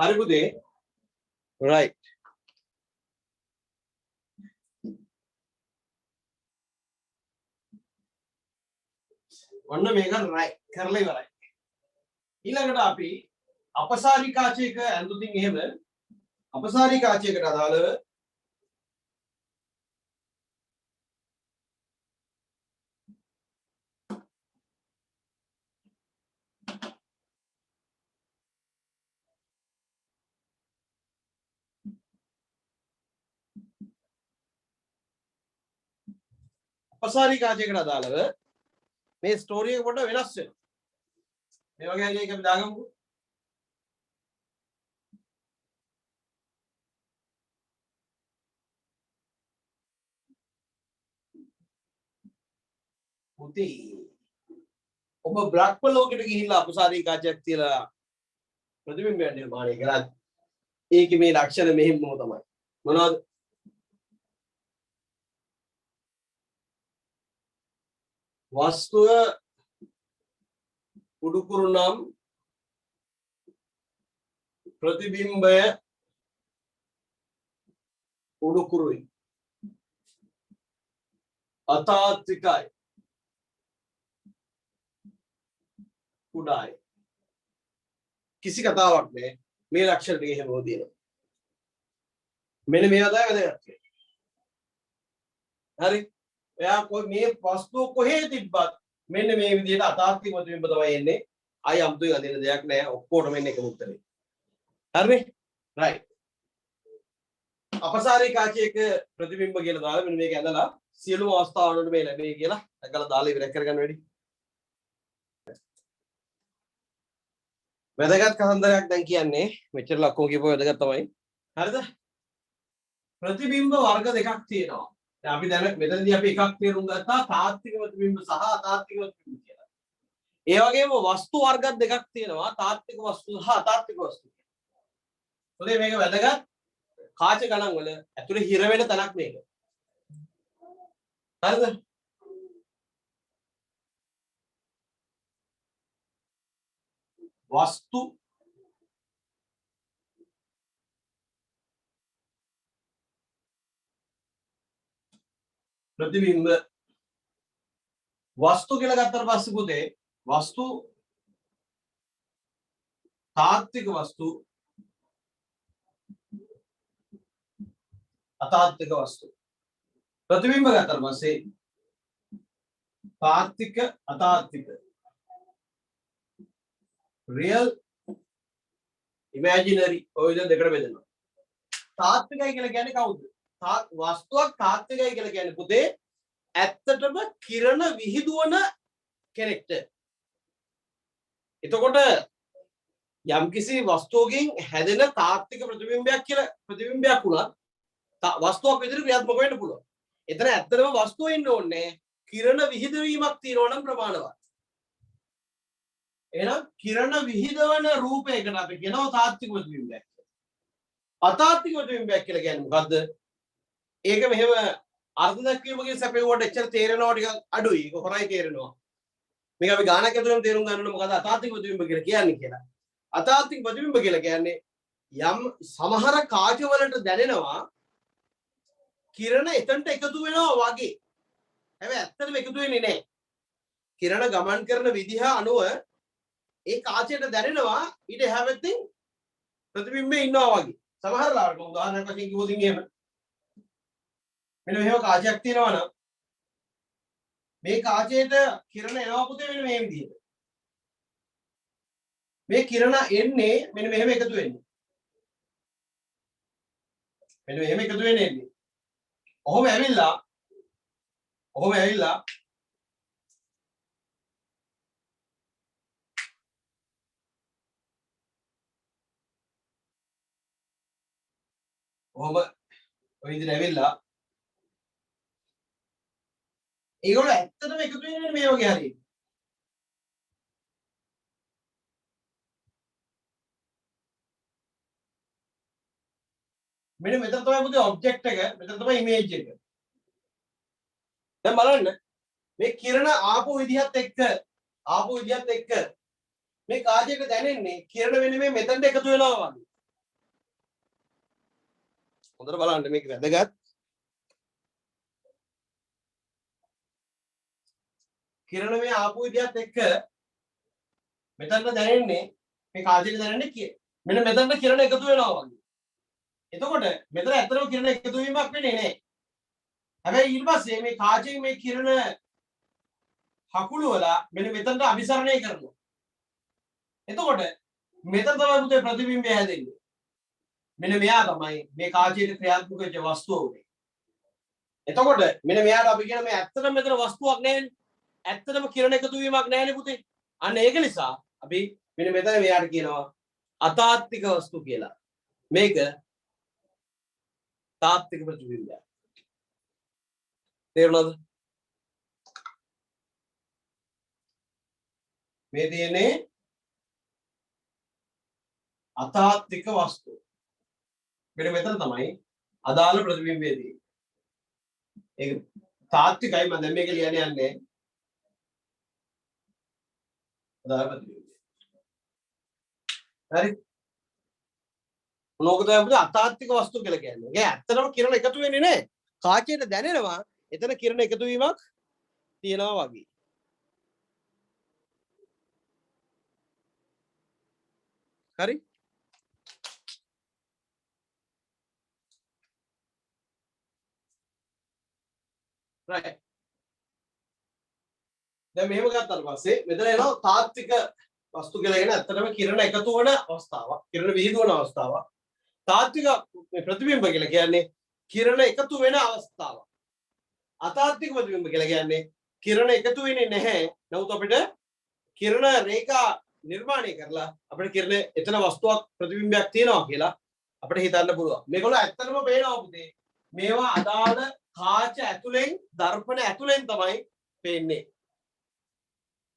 හරි පුතේ. right. ඔන්න මේක right කරලා ඉවරයි. ඊළඟට අපි අපසාරිකාචයක ඇඳුතින් එහෙම අපසාරිකාචයකට අදාළව අපසාරිකාචයකට අදාළව මේ ස්ටෝරි එක පොඩ්ඩක් වෙනස් වෙනවා. මේ වගේ හරියක අපි දාගමුකෝ. පුතේ ඔබ බ්‍රහ්ම ලෝකෙට ගිහිල්ලා අපසාරිකාචයක් තියලා ප්‍රතිබිම්බයක් නිර්මාණය කරා. ඒකේ මේ ලක්ෂණ මෙහෙම තමයි. මොනවද? වස්තුව උඩුකුරු නම් ප්‍රතිබිම්බය උඩුකුරුයි. අතාත්විකයි. කුඩායි. කිසි කතාවක් නෑ. මේ ලක්ෂණ ටික එහෙම හොදිනවා. මෙන්න මේවා තමයි වැදගත්. හරි. එයා මේ වස්තුව කොහේ තිබ්බත් මෙන්න මේ විදිහට අතාත්වික ප්‍රතිබිම්බ තමයි එන්නේ. ආයි අමුතුවෙන් අදින දෙයක් නෑ. ඔක්කොටම එන්නේ එකම උත්තරේ. හරිනේ? right. අපසාරිකාචයක ප්‍රතිබිම්බ කියලා දාලා මෙන්න මේක ඇඳලා සියලුම අවස්ථාවන් වලට මේ ලැබෙයි කියලා දැකලා දාලා ඉවර කරගන්න වැඩි. වැදගත් කතන්දරයක් දැන් කියන්නේ මෙච්චර ලක්කෝ කියපුව වැදගත් තමයි. හරිද? ප්‍රතිබිම්බ වර්ග දෙකක් තියෙනවා. දැන් අපි දැන් මෙතනදී අපි එකක් තේරුම් ගත්තා තාත්වික ප්‍රතිබිම්බ සහ අතාත්වික ප්‍රතිබිම්බ කියලා. ඒ වගේම වස්තු වර්ග දෙකක් තියෙනවා තාත්වික වස්තු සහ අතාත්වික වස්තු. පොතේ මේක වැදගත් කාච ගණන් වල ඇතුලේ හිර වෙන තැනක් මේක. හරිද? වස්තු ප්‍රතිබිම්බ වස්තු කියලා ගත්තට පස්සේ පුතේ වස්තු තාත්වික වස්තු අතාත්වික වස්තු ප්‍රතිබිම්බ ගත්තට පස්සේ තාත්වික අතාත්වික real imaginary ඔය විදිහ දෙකට බෙදෙනවා. තාත්විකයි කියලා කියන්නේ කවුද? වස්තුවක් තාත්විකයි කියලා කියන්නේ පුතේ ඇත්තටම කිරණ විහිදුවන කෙනෙක්ට. එතකොට යම්කිසි වස්තුවකින් හැදෙන තාත්වික ප්‍රතිබිම්බයක් කියලා ප්‍රතිබිම්බයක් වුණත් වස්තුවක් විදිහට ක්‍රියාත්මක වෙන්න පුළුවන්. එතන ඇත්තටම වස්තුව ඉන්න ඕනේ කිරණ විහිදවීමක් තියෙනවා නම් ප්‍රමාණවත්. එහෙනම් කිරණ විහිදවන රූපයකට අපි කියනවා තාත්වික ප්‍රතිබිම්බයක්. අතාත්වික ප්‍රතිබිම්බයක් කියලා කියන්නේ මොකද්ද? ඒක මෙහෙම අර්ථ දක්වීමකින් සැපෙවුවට එච්චර තේරෙනවා ටිකක් අඩුයි. ඒක හොරයි තේරෙනවා. මේක අපි ගානක් ඇතුළෙම තේරුම් ගන්න ඕනේ මොකද අතාත්වික ප්‍රතිබිම්බ කියලා කියන්නේ කියලා. අතාත්වික ප්‍රතිබිම්බ කියලා කියන්නේ යම් සමහර කාච වලට දැනෙනවා කිරණ එතනට එකතු වෙනවා වගේ. හැබැයි ඇත්තටම එකතු වෙන්නේ නැහැ. කිරණ ගමන් කරන විදිහ අනුව ඒ කාචයට දැනෙනවා ඊට එහා පැත්තෙන් ප්‍රතිබිම්බේ ඉන්නවා වගේ. සමහර ලාවට උදාහරණයක් වශයෙන් කිව්වොත් එහෙම මෙන්න මෙහෙම කාචයක් තියෙනවා නම් මේ කාචයට කිරණ එනවා පුතේ මෙන්න මේ විදිහට. මේ කිරණ එන්නේ මෙන්න මෙහෙම එකතු වෙන්නේ. මෙන්න මෙහෙම එකතු වෙන්නේ. ඔහොම ඇවිල්ලා ඔහොම ඔය විදිහට ඇවිල්ලා ඒගොල්ලෝ ඇත්තටම එකතු වෙන්නේ මේ වගේ හරියට. මෙන්න මෙතන තමයි පුතේ ඔබ්ජෙක්ට් එක, මෙතන තමයි ඉමේජ් එක. දැන් බලන්න මේ කිරණ ආපු විදිහත් එක්ක මේ කාචයට දැනෙන්නේ කිරණ වෙන්නේ මේ මෙතනට එකතු වෙනවා වගේ. හොඳට බලන්න මේක වැදගත්. කිරණ මේ ආපු විදිහත් එක්ක මෙතන දැනෙන්නේ මේ කාචයට දැනෙන්නේ මෙන්න මෙතනට කිරණ එකතු වෙනවා වගේ. එතකොට මෙතන ඇත්තටම කිරණ එකතු වීමක් වෙන්නේ නැහැ. හැබැයි ඊට පස්සේ මේ කාචයෙන් මේ කිරණ හකුළු වල මෙන්න මෙතනට අභිසරණය කරනවා. එතකොට මෙතන තමයි පුතේ ප්‍රතිබිම්බය හැදෙන්නේ. මෙන්න මෙයා තමයි මේ කාචයේ ක්‍රියාත්මක වෙච්ච වස්තුව උනේ. එතකොට මෙන්න මෙයාට අපි කියන මේ ඇත්තටම මෙතන වස්තුවක් නැහැනේ. ඇත්තටම කිරණ එකතු වීමක් නැහැනේ පුතේ. අන්න ඒක නිසා අපි මෙන්න මෙතන මෙයාට කියනවා අතාත්තික වස්තු කියලා. මේක තාත්තික ප්‍රතිබිම්බයක්. තේරුණාද? මේ තියෙන්නේ අතාත්තික වස්තු. මෙන්න මෙතන තමයි අදාළ ප්‍රතිබිම්බය තියෙන්නේ. ඒක තාත්විකයි මම දැන් මේක ලියන්න යන්නේ. අදාළ ප්‍රතිබිම්බය. හරි. මොනෝක තමයි අපිට අතාත්වික වස්තු කියලා කියන්නේ. ඒ ඇත්තටම කිරණ එකතු වෙන්නේ නැහැ. කාචයට දැනෙනවා එතන කිරණ එකතු වීමක් තියෙනවා වගේ. හරි. right. දැන් මෙහෙම ගත්තාට පස්සේ මෙතන එනවා තාත්වික වස්තු කියලා කියන ඇත්තටම කිරණ එකතු වන අවස්ථාවක්. කිරණ විහිදුවන අවස්ථාවක්. තාත්වික ප්‍රතිබිම්බ කියලා කියන්නේ කිරණ එකතු වෙන අවස්ථාවක්. අතාත්වික ප්‍රතිබිම්බ කියලා කියන්නේ කිරණ එකතු වෙන්නේ නැහැ. නමුත් අපිට කිරණ රේඛා නිර්මාණය කරලා අපිට කිරණ එතන වස්තුවක් ප්‍රතිබිම්බයක් තියෙනවා කියලා අපිට හිතන්න පුළුවන්. මේගොල්ලෝ ඇත්තටම පේනවා පුතේ. මේවා අදාළ කාච ඇතුලෙන් දර්පණ ඇතුලෙන් තමයි පේන්නේ.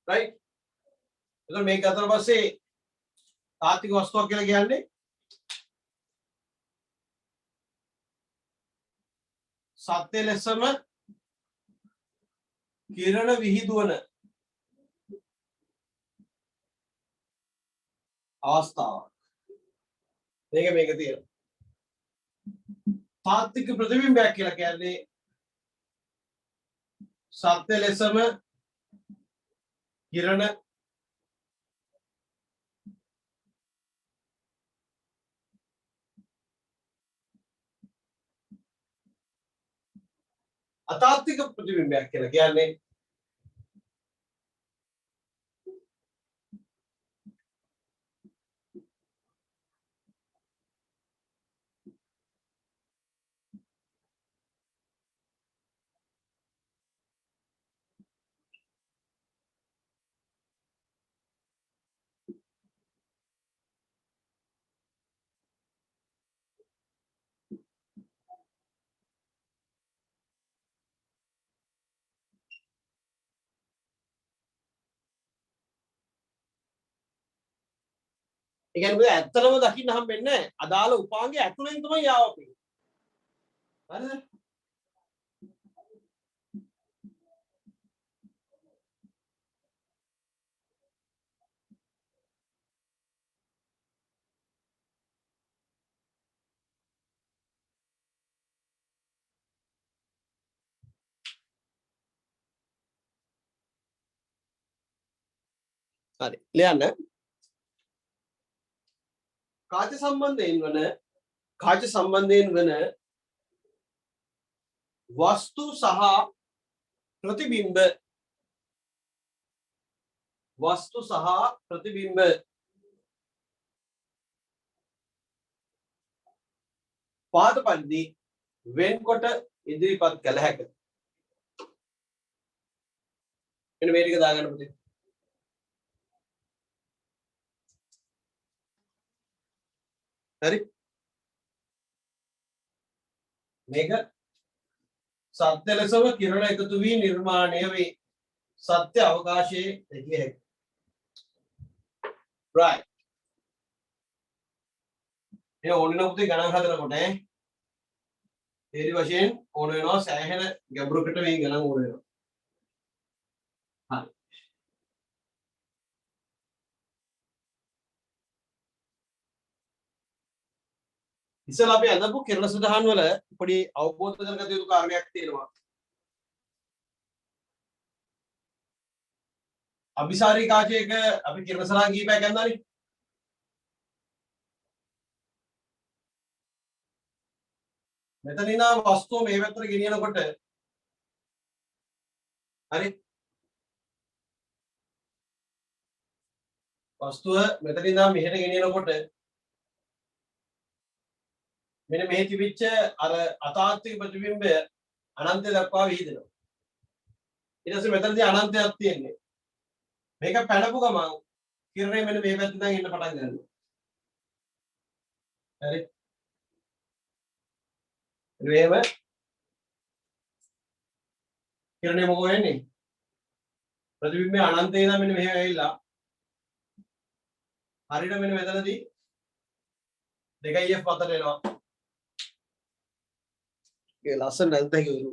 right. එතකොට මේක අතර පස්සේ තාත්වික වස්තුවක් කියලා කියන්නේ සත්‍ය ලෙසම කිරණ විහිදුවන අවස්ථාවක්. මේක තියෙනවා. තාත්වික ප්‍රතිබිම්බයක් කියලා කියන්නේ සත්‍ය ලෙසම කිරණ අතාත්වික ප්‍රතිබිම්බයක් කියලා කියන්නේ ඒ කියන්නේ ඇත්තටම දකින්න හම්බෙන්නේ නැහැ. අදාළ උපාංගය ඇතුලෙන් තමයි ආවපේ. හරිද? හරි. ලියන්න. කාච සම්බන්ධයෙන් වන වස්තු සහ ප්‍රතිබිම්බ පාද පරිදි වෙන්කොට ඉදිරිපත් කළ හැකියි. මෙන්න මේ ටික දාගන්න පුතේ. හරි. මේක සත්‍ය ලෙසම කිරණ එකතු වී නිර්මාණය වේ. සත්‍ය අවකාශයේ දැකිය හැකියි. right. ඒ ඕනින පුතේ ගණන් හදනකොට තේරි වශයෙන් ඕන වෙනවා සෑහෙන ගැඹුරකට මේ ගණන් ඕන වෙනවා. හරි. ඉස්සලා අපි අදපු කිරණ සටහන් වල පොඩි අවබෝධ කරගත යුතු කාරණයක් තියෙනවා. අபிසාරී කාචයක අපි කිරණ සටහන් කීපයක් ගන්නානේ. මෙතන ඉඳන් වස්තුව මේ පැත්තට ගෙනියනකොට හරි වස්තුව මෙතන ඉඳන් මෙහෙට ගෙනියනකොට මෙන්න මෙහි තිබිච්ච අර අතාත්වික ප්‍රතිබිම්බය අනන්තය දක්වා විහිදෙනවා. ඊට පස්සේ මෙතනදී අනන්තයක් තියෙන්නේ. මේක පැනපු ගමන් කිරණය මෙන්න මේ පැත්තෙන් ඉඳන් එන්න පටන් ගන්නවා. හරි. එහෙම කිරණය මොකෝ වෙන්නේ? ප්‍රතිබිම්බය අනන්තේ ඉඳන් මෙන්න මෙහෙම ඇවිල්ලා හරියට මෙන්න මෙතනදී 2f අතර එනවා. ඒ ලස්සන නැන්ත කිව්වලු.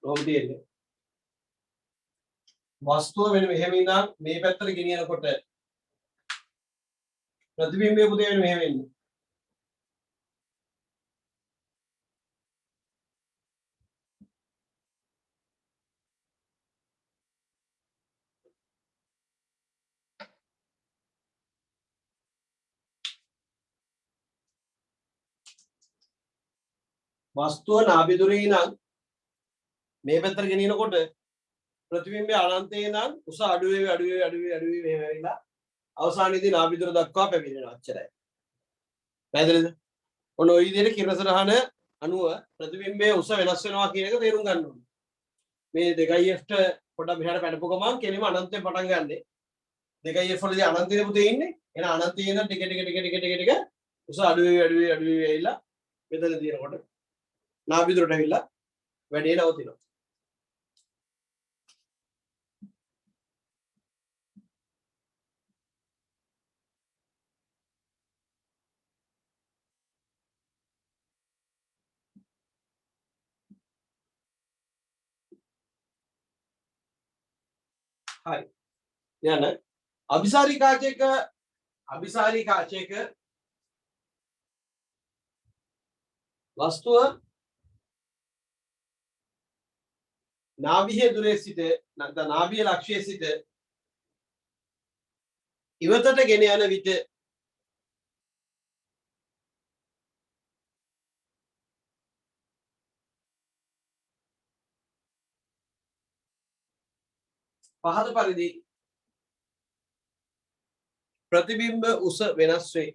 කොහොමද තියෙන්නේ? වස්තුව මෙන්න මෙහෙම ඉඳන් මේ පැත්තට ගෙනියනකොට ප්‍රතිබිම්බය පුතේ මෙන්න මෙහෙම එන්නේ. වස්තුව නාභිදුරේ ඉඳන් මේ පැත්තට ගෙනියනකොට ප්‍රතිබිම්බය අනන්තයේ ඉඳන් උස අඩු වේවි අඩු වේවි අඩු වේවි අඩු වේවි මෙහෙම ඇවිල්ලා අවසානයේදී නාභිදුර දක්වා පැමිණෙනවා. අච්චරයි. පැහැදිලිද? ඔන්න ওই විදිහට කිරණ සටහන අනුව ප්‍රතිබිම්බයේ උස වෙනස් වෙනවා කියන එක තේරුම් ගන්න ඕනේ. මේ 2f ට පොඩ්ඩක් මෙහාට පැනපු ගමන් කෙලිම අනන්තයෙන් පටන් ගන්නෙ. 2f වලදී අනන්තයේ පුතේ ඉන්නේ. එහෙනම් අනන්තයේ ඉඳන් ටික ටික ටික ටික ටික ටික උස අඩු වේවි අඩු වේවි අඩු වේවි ඇවිල්ලා මෙතන තියෙනකොට නාභිදුරට ඇවිල්ලා වැඩේ නවතිනවා. හරි. යන අபிසාරී කාචයක වස්තුව නාභිය දුරේ සිට නැත්නම් නාභිය ලක්ෂයේ සිට ඉවතට ගෙන යන විට පහත පරිදි ප්‍රතිබිම්බ උස වෙනස් වේ.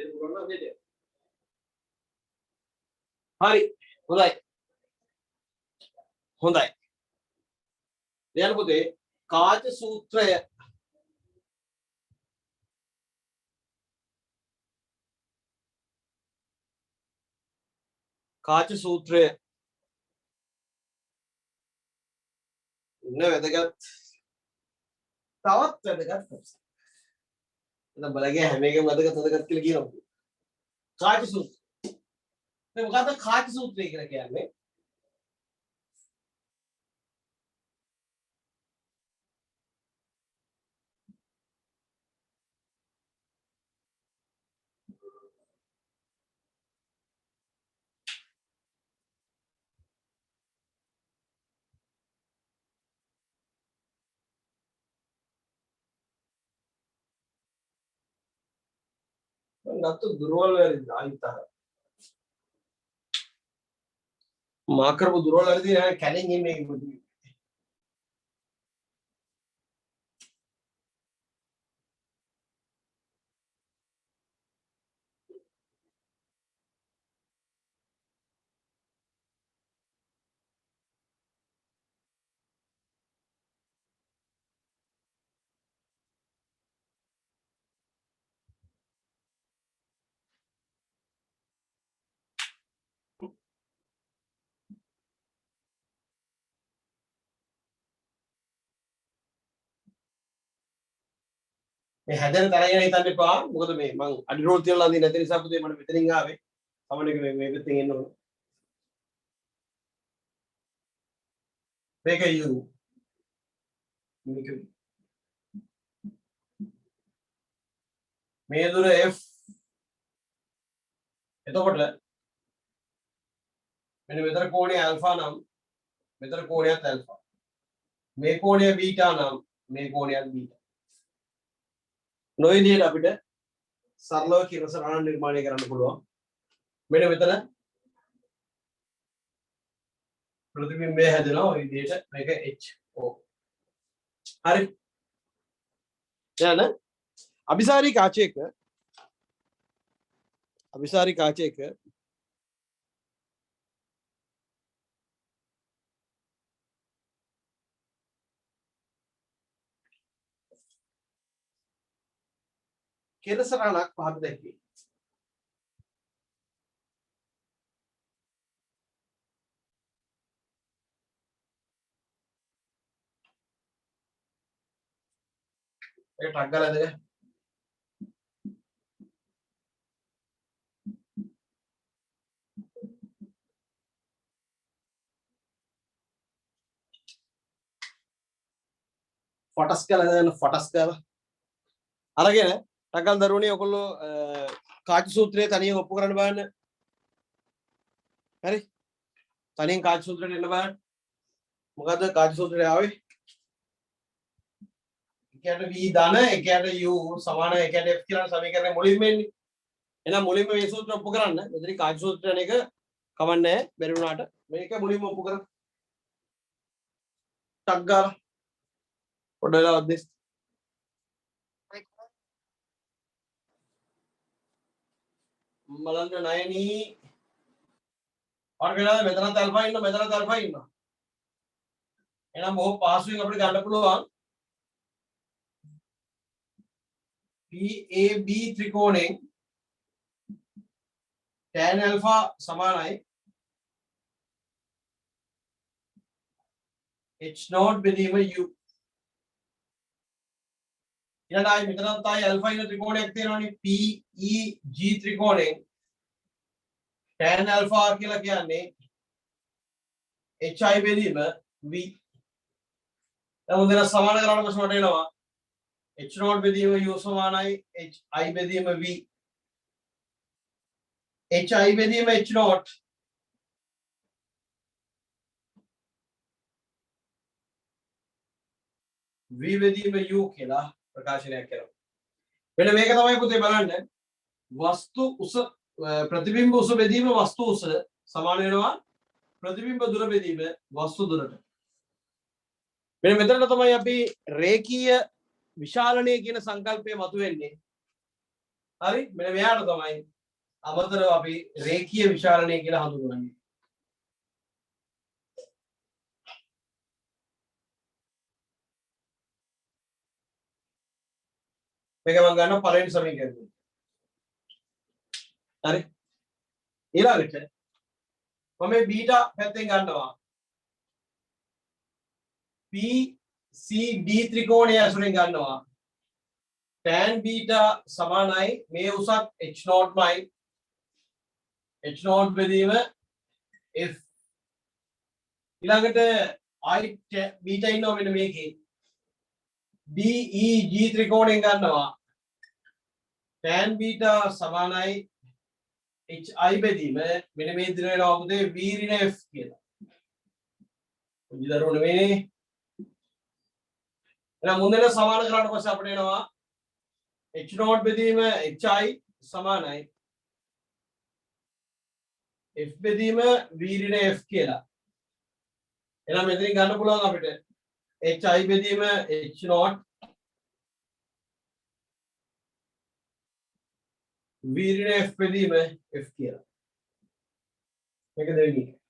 දෙන්න පුළුවන් නම් දෙන්න. හරි. හොඳයි. හොඳයි. දැන් පුතේ කාච සූත්‍රය කාච සූත්‍රය ඉන්න වැදගත් තවත් වැදගත් එතන බලගේ හැම එකම වැදගත් කියලා කියනවා. කාච සූත්‍රය. මේ මොකද්ද කාච සූත්‍රය කියලා කියන්නේ? නත්තු දුර්වල වෙරිද ආයිතර. මාකරපු දුර්වල වෙරිද කැලෙන් ඉන්නේ මේක. මේ හැදෙන තරය ගැන හිතන්න එපා. මොකද මේ මං අඩි රෝල් තියලා දාන්නේ නැති නිසා පුතේ මම මෙතනින් ආවේ. සමහරවිට මේ පැත්තෙන් එන්න ඕන. මේක U. මේක මේ දුර F. එතකොට මෙන්න මෙතන කෝණය ඇල්ෆා නම් මෙතන කෝණයත් ඇල්ෆා. මේ කෝණය බීටා නම් මේ කෝණයත් බීටා. නොවිදියට අපිට සරලව කිරණ සටහන නිර්මාණය කරන්න පුළුවන්. මෙන්න මෙතන ප්‍රතිබිම්බය හැදෙනවා ඔය විදිහට මේක HO. හරි. දැන් අபிසාරී කාචයක කිරණ සටහනක් පහත දැක්වේ. ඒක ටක් ගාලා දෙන්න. ෆොටස් කරලා දෙන්න ෆොටස් කරලා. අරගෙන ටක් ගාලා දරුවනේ ඔයගොල්ලෝ කාච සූත්‍රය තනියෙන් ඔප්පු කරන්න බලන්න. හරි. තනියෙන් කාච සූත්‍රයට එන්න බලන්න. මොකද්ද කාච සූත්‍රය ආවේ? එකයට v ධන එකයට u සමාන එකයට f කියලා සමීකරණය මුලින්ම එන්නේ. එහෙනම් මුලින්ම මේ සූත්‍රය ඔප්පු කරන්න. මෙතන කාච සූත්‍රය අනේක කවන්නේ නැහැ. බැරි වුණාට මේක මුලින්ම ඔප්පු කරන්න. ටක් ගාලා පොඩ වෙලාවක් දෙන්න. බලන්න නයනී ඔයාලා වෙලාවෙ මෙතනත් ඇල්ෆා ඉන්න මෙතනත් ඇල්ෆා ඉන්නවා. එහෙනම් බොහෝ පාසුවෙන් අපිට ගන්න පුළුවන් PAB ත්‍රිකෝණයෙන් tan alpha සමානයි h0 බෙදීම u. ඊළඟට ආයි මෙතනත් ආයි ඇල්ෆා ඉන්න ත්‍රිකෝණයක් තියෙනවනේ PEG ත්‍රිකෝණයෙන් tan alpha කියලා කියන්නේ hi බෙදීම v. දැන් උදේට සමාන කරලා ප්‍රශ්නට එනවා h0 බෙදීම u සමානයි hi බෙදීම v. hi බෙදීම h0 v බෙදීම u කියලා ප්‍රකාශනයක් කරනවා. මෙන්න මේක තමයි පුතේ බලන්න. වස්තු උස ප්‍රතිබිම්බ උස බෙදීම වස්තු උස සමාන වෙනවා ප්‍රතිබිම්බ දුර බෙදීම වස්තු දුරට. මෙන්න මෙතන තමයි අපි රේඛීය විශාලණය කියන සංකල්පය මතුවෙන්නේ. හරි මෙන්න මෙයාට තමයි අමතරව අපි රේඛීය විචාරණය කියලා හඳුන්වන්නේ. මේක මම ගන්න පළවෙනි සමීකරණය. හරි ඊළඟට මම මේ බීටා පැත්තෙන් ගන්නවා PCD ත්‍රිකෝණය ඇසුරෙන් ගන්නවා tan බීටා සමානයි මේ උසත් h0 මයි h0 බෙදීම f ඊළඟට I බීටා ඉන්නවා මෙන්න මේකේ DEG ත්‍රිකෝණයෙන් ගන්නවා tan බීටා සමානයි hi බෙදීම මෙන්න මේ දින වෙනවා මොකද v ඍණ f කියලා. පුංචි දරුවෝ නෙමෙයි. එහෙනම් මුන්දෙන සමාන කරාට පස්සේ අපිට එනවා h0 බෙදීම hi සමානයි f බෙදීම v ඍණ f කියලා. එහෙනම් මෙතනින් ගන්න පුළුවන් අපිට hi බෙදීම h0 v ඍණ f බෙදීම f කියලා. මේක දෙවෙනි එක.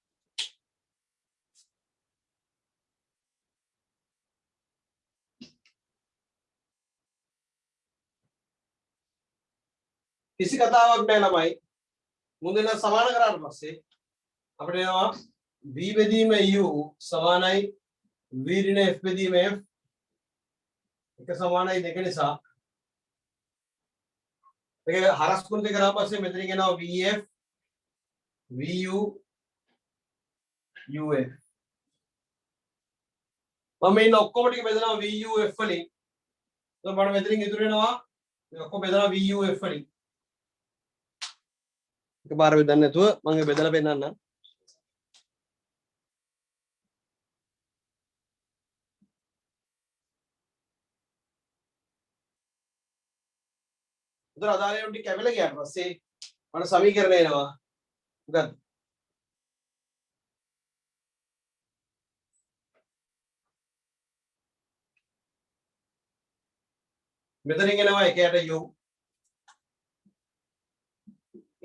කිසි කතාවක් නැහැ ළමයි. මුන්දෙන සමාන කරාට පස්සේ අපිට එනවා v බෙදීම u සමානයි v ඍණ f බෙදීම f එක සමානයි දෙක නිසා ඒක හරස් කුණ දෙක කරා පස්සේ මෙතනින් එනවා vf vu uf මම මේ ඔක්කොම ටික බෙදනවා vuf වලින් එතකොට මට මෙතනින් ඉතුරු වෙනවා මේ ඔක්කොම බෙදනවා vuf වලින් එකපාර බෙදන්න නැතුව මම බෙදලා පෙන්නන්නම් උදේ අදාළේ උන්ටි කැවිලා ගියාට පස්සේ මට සමීකරණ එනවා මොකක්ද මෙතනින් එනවා එකයට u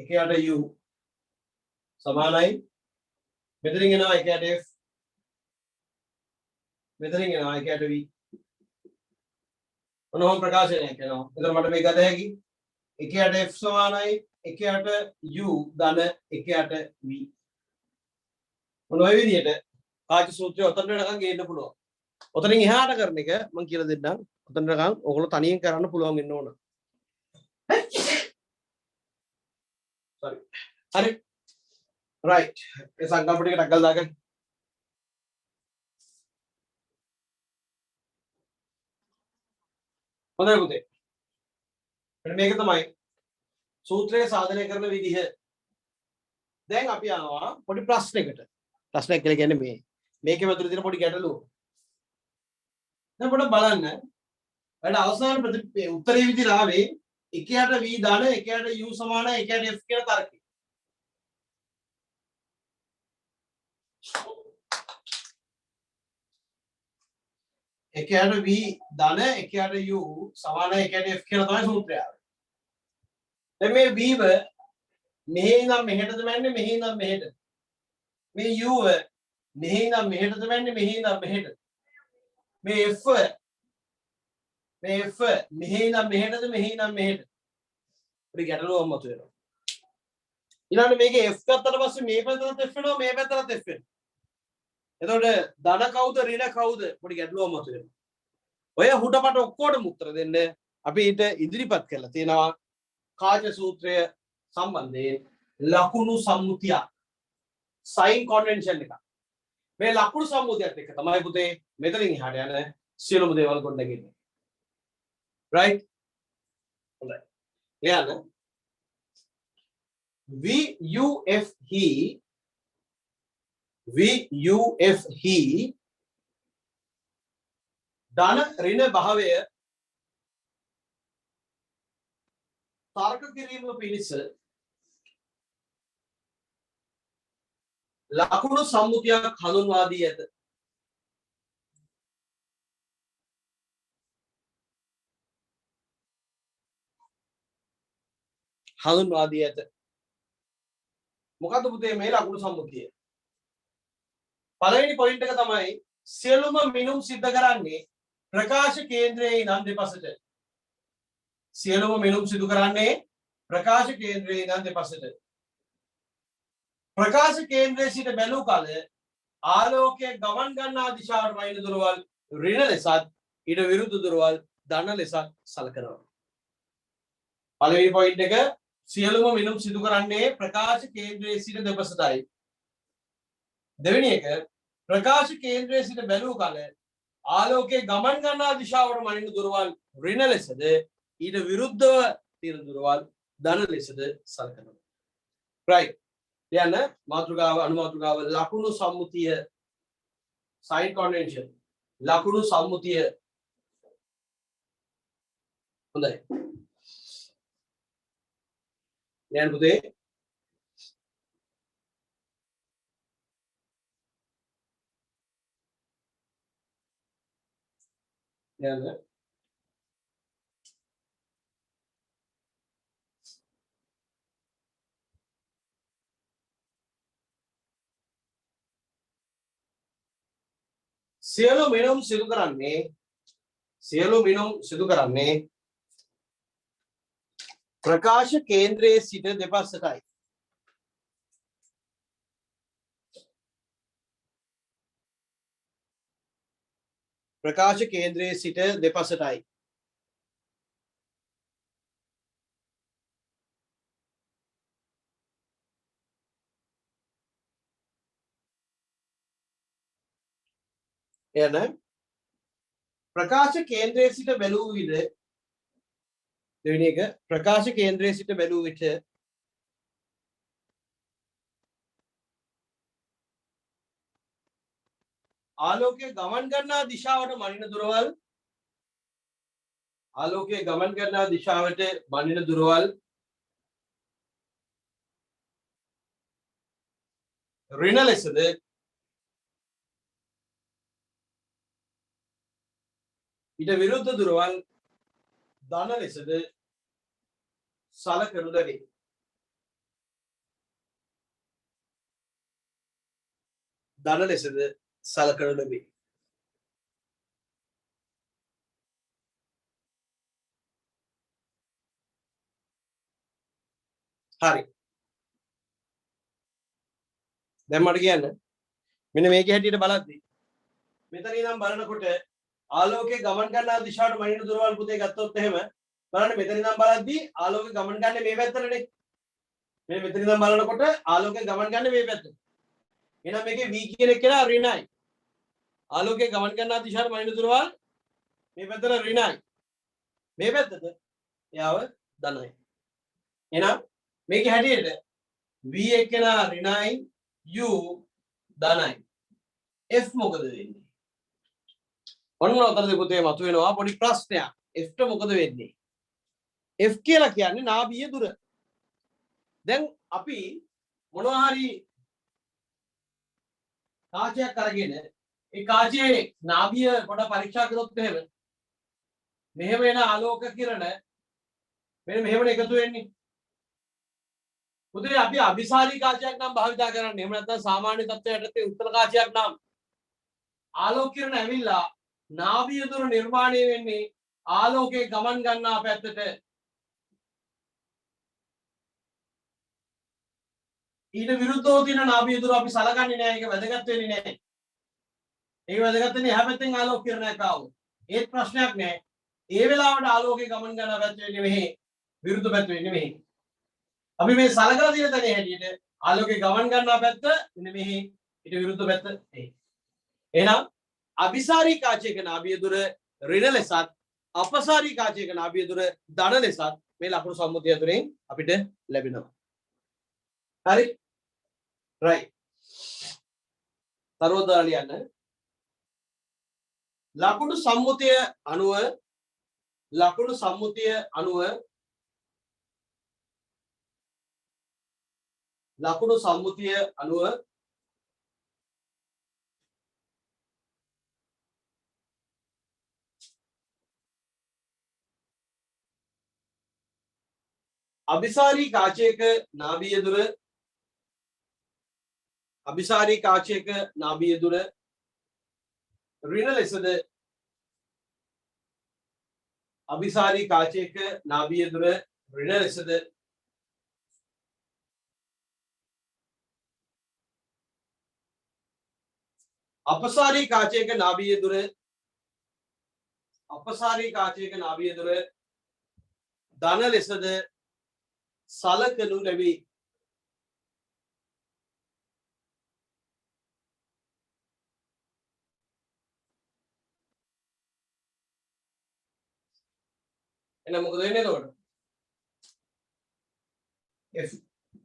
එකයට u සමානයි මෙතනින් එනවා එකයට f මෙතනින් එනවා එකයට v මොනෝම ප්‍රකාශනයක් එනවා එතන මට මේක ගත හැකි එකයට f සමානයි එකයට u ධන එකයට v මොන ඔය විදිහට කාච සූත්‍රය ඔතනට නිකන් ගේන්න පුළුවන්. ඔතනින් එහාට කරන එක මම කියලා දෙන්නම්. ඔතන නිකන් ඕගොල්ලෝ තනියෙන් කරන්න පුළුවන් වෙන්න ඕන. sorry. හරි. right. ඒ සංකල්ප ටික ටක් ගාලා දාගන්න. හොඳයි පුතේ. මෙන්න මේක තමයි සූත්‍රය සාධනය කරන විදිහ. දැන් අපි යනවා පොඩි ප්‍රශ්නයකට. ප්‍රශ්නයක් කියලා කියන්නේ මේකේ මැදුර තියෙන පොඩි ගැටලුව. දැන් පොඩ්ඩක් බලන්න. වැඩ අවසාන උත්තරේ විදිහට ආවේ එකයට v ධන එකයට u සමානයි එකයට f කියන තර්කය. එකයට v ධන එකයට u සමානයි එකයට f කියලා තමයි සූත්‍රය ආවේ. දැන් මේ v ව මෙහි ඉඳන් මෙහෙටද මැන්නේ මෙහි ඉඳන් මෙහෙට. මේ u ව මෙහි ඉඳන් මෙහෙටද මැන්නේ මෙහි ඉඳන් මෙහෙට. මේ f මෙහි ඉඳන් මෙහෙටද මෙහි ඉඳන් මෙහෙට. පොඩි ගැටලුවක් මතුවෙනවා. ඊළඟට මේකේ f ගත්තට පස්සේ මේ පැත්තට f වෙනවා මේ පැත්තට f වෙනවා. එතකොට ධන කවුද ඍණ කවුද පොඩි ගැටලුවක් මතුවෙනවා. ඔය හුඩපට ඔක්කොටම උත්තර දෙන්න අපි ඊට ඉදිරිපත් කරලා තියෙනවා කාච සූත්‍රය සම්බන්ධයෙන් ලකුණු සම්මුතිය සයින් කන්වෙන්ෂන් එක. මේ ලකුණු සම්මුතියත් එක්ක තමයි පුතේ මෙතනින් එහාට යන සියලුම දේවල් ගොඩනගන්නේ. right? හොඳයි. ලියන්න. VUF he ධන ඍණ භාවය තර්ක කිරීම පිණිස ලකුණු සම්මුතියක් හඳුන්වා දී ඇත. හඳුන්වා දී ඇත. මොකද්ද පුතේ මේ ලකුණු සම්මුතිය? පළවෙනි පොයින්ට් එක තමයි සියලුම මිනුම් සිද්ධ කරන්නේ ප්‍රකාශ කේන්ද්‍රයේ ඉඳන් දෙපසට. සියලුම මිනුම් සිදු කරන්නේ ප්‍රකාශ කේන්ද්‍රයේ ඉඳන් දෙපසට. ප්‍රකාශ කේන්ද්‍රයේ සිට බැලූ කල ආලෝකයේ ගමන් ගන්නා දිශාවට වයින් දුරවල් ඍණ ලෙසත් ඊට විරුද්ධ දුරවල් ධන ලෙසත් සලකනවා. පළවෙනි පොයින්ට් එක සියලුම මිනුම් සිදු කරන්නේ ප්‍රකාශ කේන්ද්‍රයේ සිට දෙපසටයි. දෙවෙනි එක ප්‍රකාශ කේන්ද්‍රයේ සිට බැලූ කල ආලෝකයේ ගමන් ගන්නා දිශාවට වයින් දුරවල් ඍණ ලෙසද ඊට විරුද්ධව තියෙන දුරවල් ධන ලෙසද සලකනවා. right. යන මාතෘකාව අනුමාතෘකාව ලකුණු සම්මුතිය sign convention ලකුණු සම්මුතිය හොඳයි දැන් පුතේ දැන් සියලු මිනුම් සිදු කරන්නේ ප්‍රකාශ කේන්ද්‍රයේ සිට දෙපසටයි. ප්‍රකාශ කේන්ද්‍රයේ සිට දෙපසටයි. එන ප්‍රකාශ කේන්ද්‍රයේ සිට බැලූ විට දෙවෙනි එක ප්‍රකාශ කේන්ද්‍රයේ සිට බැලූ විට ආලෝකයේ ගමන් ගන්නා දිශාවට මනින දුරවල් ඍණ ලෙසද ඊට විරුද්ධ දුරවල් ධන ලෙසද සලකනු ලැබේ. ධන ලෙසද සලකනු ලැබේ. හරි. දැන් මට කියන්න මෙන්න මේකේ හැටියට බලද්දි මෙතන ඉඳන් බලනකොට ආලෝකයේ ගමන් ගන්නා දිශාවට මනින දුරවල් පුතේ ගත්තොත් එහෙම බලන්න මෙතන ඉඳන් බලද්දි ආලෝකය ගමන් ගන්නේ මේ පැත්තටනේ. මේ මෙතන ඉඳන් බලනකොට ආලෝකය ගමන් ගන්නේ මේ පැත්තට. එහෙනම් මේකේ v කියන එක කියලා ඍණයි. ආලෝකයේ ගමන් ගන්නා දිශාවට මනින දුරවල් මේ පැත්තට ඍණයි. මේ පැත්තට යාව ධනයි. එහෙනම් මේකේ හැටියට v එක කෙනා ඍණයි u ධනයි. f මොකද වෙන්නේ? ඔන්න උතර දෙපොතේ මතුවෙනවා පොඩි ප්‍රශ්නයක්. f ට මොකද වෙන්නේ? f කියලා කියන්නේ නාභීය දුර. දැන් අපි මොනවා හරි කාචයක් අරගෙන ඒ කාචයේ නාභීය පොඩ පරීක්ෂා කරොත් එහෙම මෙහෙම එන ආලෝක කිරණ මෙන්න මෙහෙමනේ එකතු වෙන්නේ. පුතේ අපි අபிසාරී කාචයක් නම් භාවිතා කරන්නේ. එහෙම නැත්නම් සාමාන්‍ය තත්ත්වයට යටතේ උත්තර කාචයක් නම් ආලෝක කිරණ ඇවිල්ලා නාභීය දුර නිර්මාණය වෙන්නේ ආලෝකයේ ගමන් ගන්නා පැත්තට. ඊට විරුද්ධව තියෙන නාභීය දුර අපි සලකන්නේ නැහැ. ඒක වැදගත් වෙන්නේ නැහැ. ඒක වැදගත් වෙන්නේ එහා පැත්තෙන් ආලෝක කිරණයක් ආවොත්. ඒත් ප්‍රශ්නයක් නැහැ. ඒ වෙලාවට ආලෝකයේ ගමන් ගන්නා පැත්ත වෙන්නේ මෙහි. විරුද්ධ පැත්ත වෙන්නේ මෙහි. අපි මේ සලකලා තියෙන තැනේ හැටියට ආලෝකයේ ගමන් ගන්නා පැත්ත මෙන්න මෙහි. ඊට විරුද්ධ පැත්ත එහි. එහෙනම් අபிසාරී කාචයක නාභීය දුර ඍණ ලෙසත් අපසාරී කාචයක නාභීය දුර ධන ලෙසත් මේ ලකුණු සම්මුතිය තුළින් අපිට ලැබෙනවා. හරි? right. තරවදා ලියන්න. ලකුණු සම්මුතිය අනුව අபிසාරී කාචයක නාභිය දුර අபிසාරී කාචයක නාභිය දුර ඍණ ලෙසද අபிසාරී කාචයක නාභිය දුර ඍණ ලෙසද අපසාරී කාචයක නාභිය දුර අපසාරී කාචයක නාභිය දුර ධන ලෙසද සලකනු ලැබේ. එහෙනම් මොකද වෙන්නේ එතකොට? F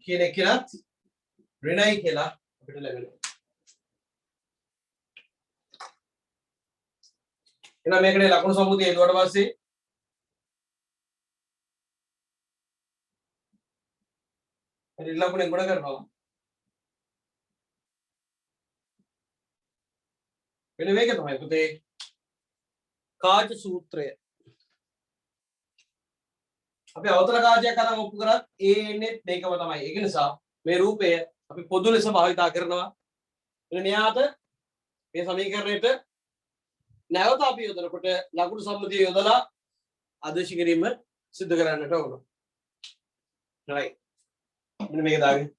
කියන එකනත් ඍණයි කියලා අපිට ලැබෙනවා. එහෙනම් මේකේ ලකුණු සම්මුතිය හේතුවට පස්සේ මේ ලකුණෙන් ගොඩ කරනවා. මෙන්න මේක තමයි පුතේ කාච සූත්‍රය. අපි අවතල කාචයක් අරන් ඔප්පු කරත් ඒ එන්නේ මේකම තමයි. ඒක නිසා මේ රූපය අපි පොදු ලෙස භාවිතා කරනවා. මෙන්න මෙයාට මේ සමීකරණයට නැවත අපි යොදනකොට ලකුණු සම්මුතිය යොදලා ආදේශ කිරීම සිදු කරන්නට ඕන. right. මෙන්න මේක දාගෙන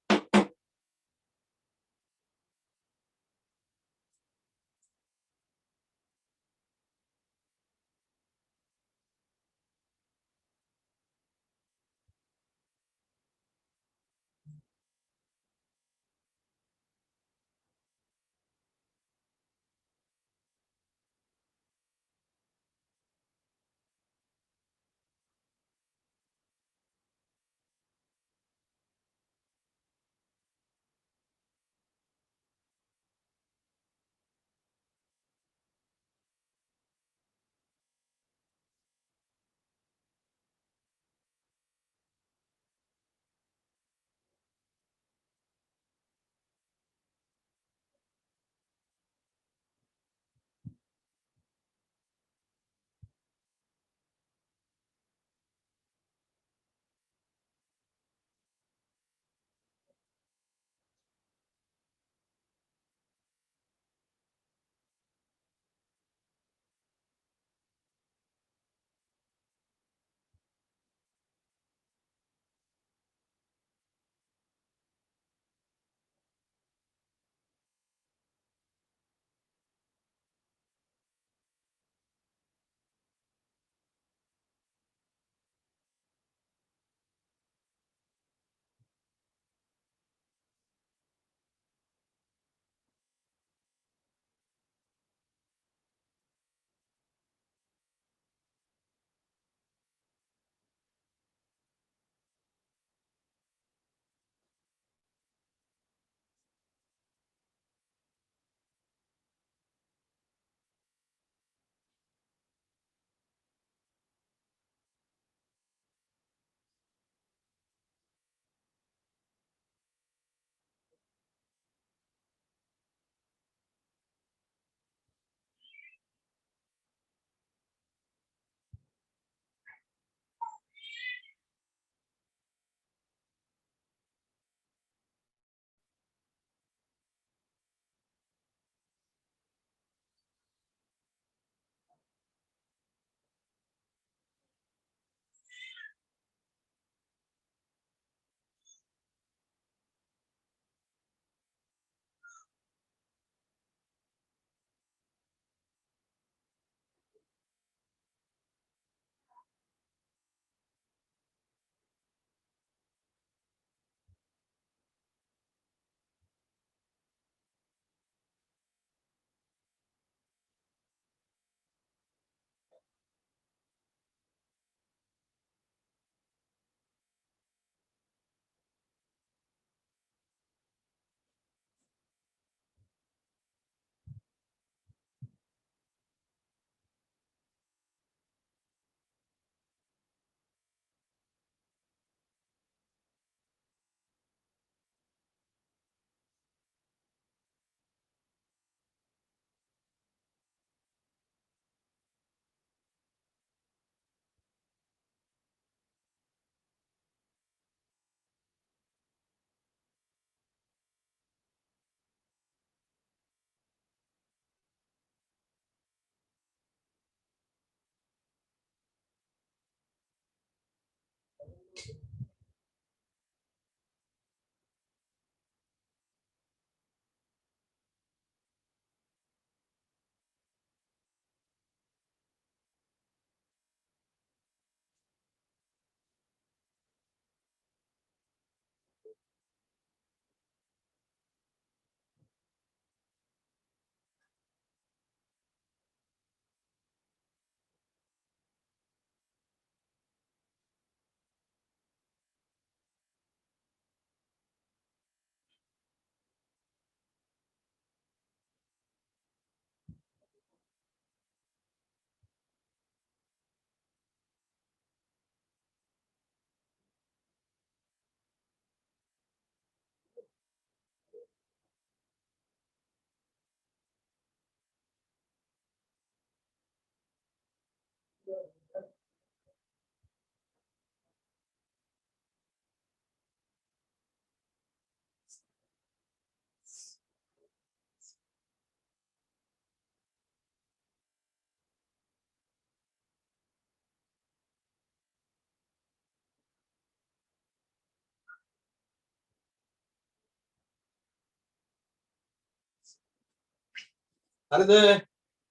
හරිද?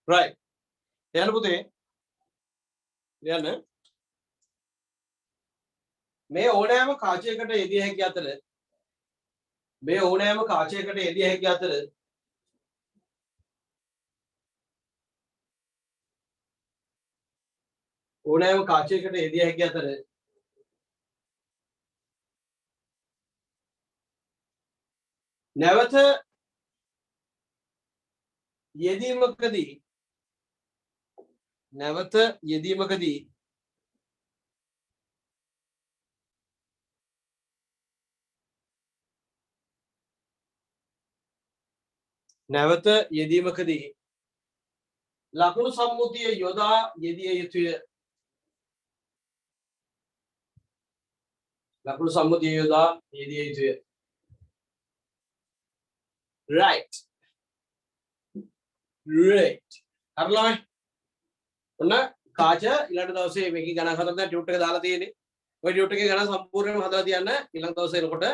right. යන්න පුතේ. යන්න. මේ ඕනෑම කාචයකට යෙදිය හැකි අතර ඕනෑම කාචයකට යෙදිය හැකි අතර නැවත යෙදීමකදී ලකුණු සම්මුතිය යොදා යෙදිය යුතුය. right. හරිලා ඔන්න කාච ඊළඟ දවසේ මේකේ ගණන් හදන්න ටියුට් එක දාලා තියෙන්නේ. ඔය ටියුට් එකේ ගණන් සම්පූර්ණයෙන්ම හදලා තියන්න. ඊළඟ දවසේ එනකොට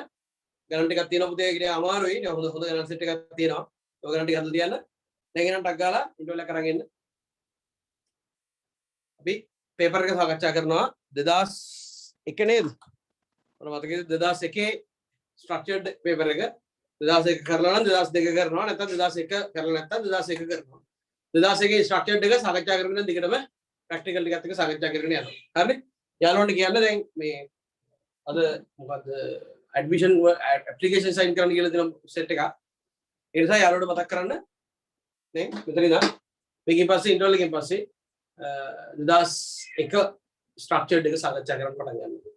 ගණන් ටිකක් තියෙනවා පුතේ. ඒක අමාරුයි. හොඳ ගණන් සෙට් එකක් තියෙනවා. ඔය ගණන් ටික හදලා තියන්න. දැන් එනම් ටක් ගාලා ඉන්ටර්වල් එක කරන් එන්න. අපි පේපර් එක සාකච්ඡා කරනවා 2001 නේද? මම මතකයි 2001 ස්ට්‍රක්චර්ඩ් පේපර් එක 2001 කරලා නම් 2002 කරනවා නැත්නම් 2001 කරලා නැත්නම් 2001 කරනවා 2001 ස්ට්‍රක්චර්ඩ් එක සාකච්ඡා කරගෙන දිගටම ප්‍රැක්ටිකල් ටිකත් එක්ක සාකච්ඡා කරගෙන යනවා හරිනේ යාළුවන්ට කියන්න දැන් මේ අද මොකද්ද ඇඩ්මිෂන් ඇප්ලිකේෂන් සයින් කරන්න කියලා දෙන සෙට් එක ඒ නිසා යාළුවන්ට මතක් කරන්න දැන් මෙතන ඉඳන් මේකෙන් පස්සේ ඉන්ටර්වල් එකෙන් පස්සේ 2001 ස්ට්‍රක්චර්ඩ් එක සාකච්ඡා කරන්න පටන් ගන්නවා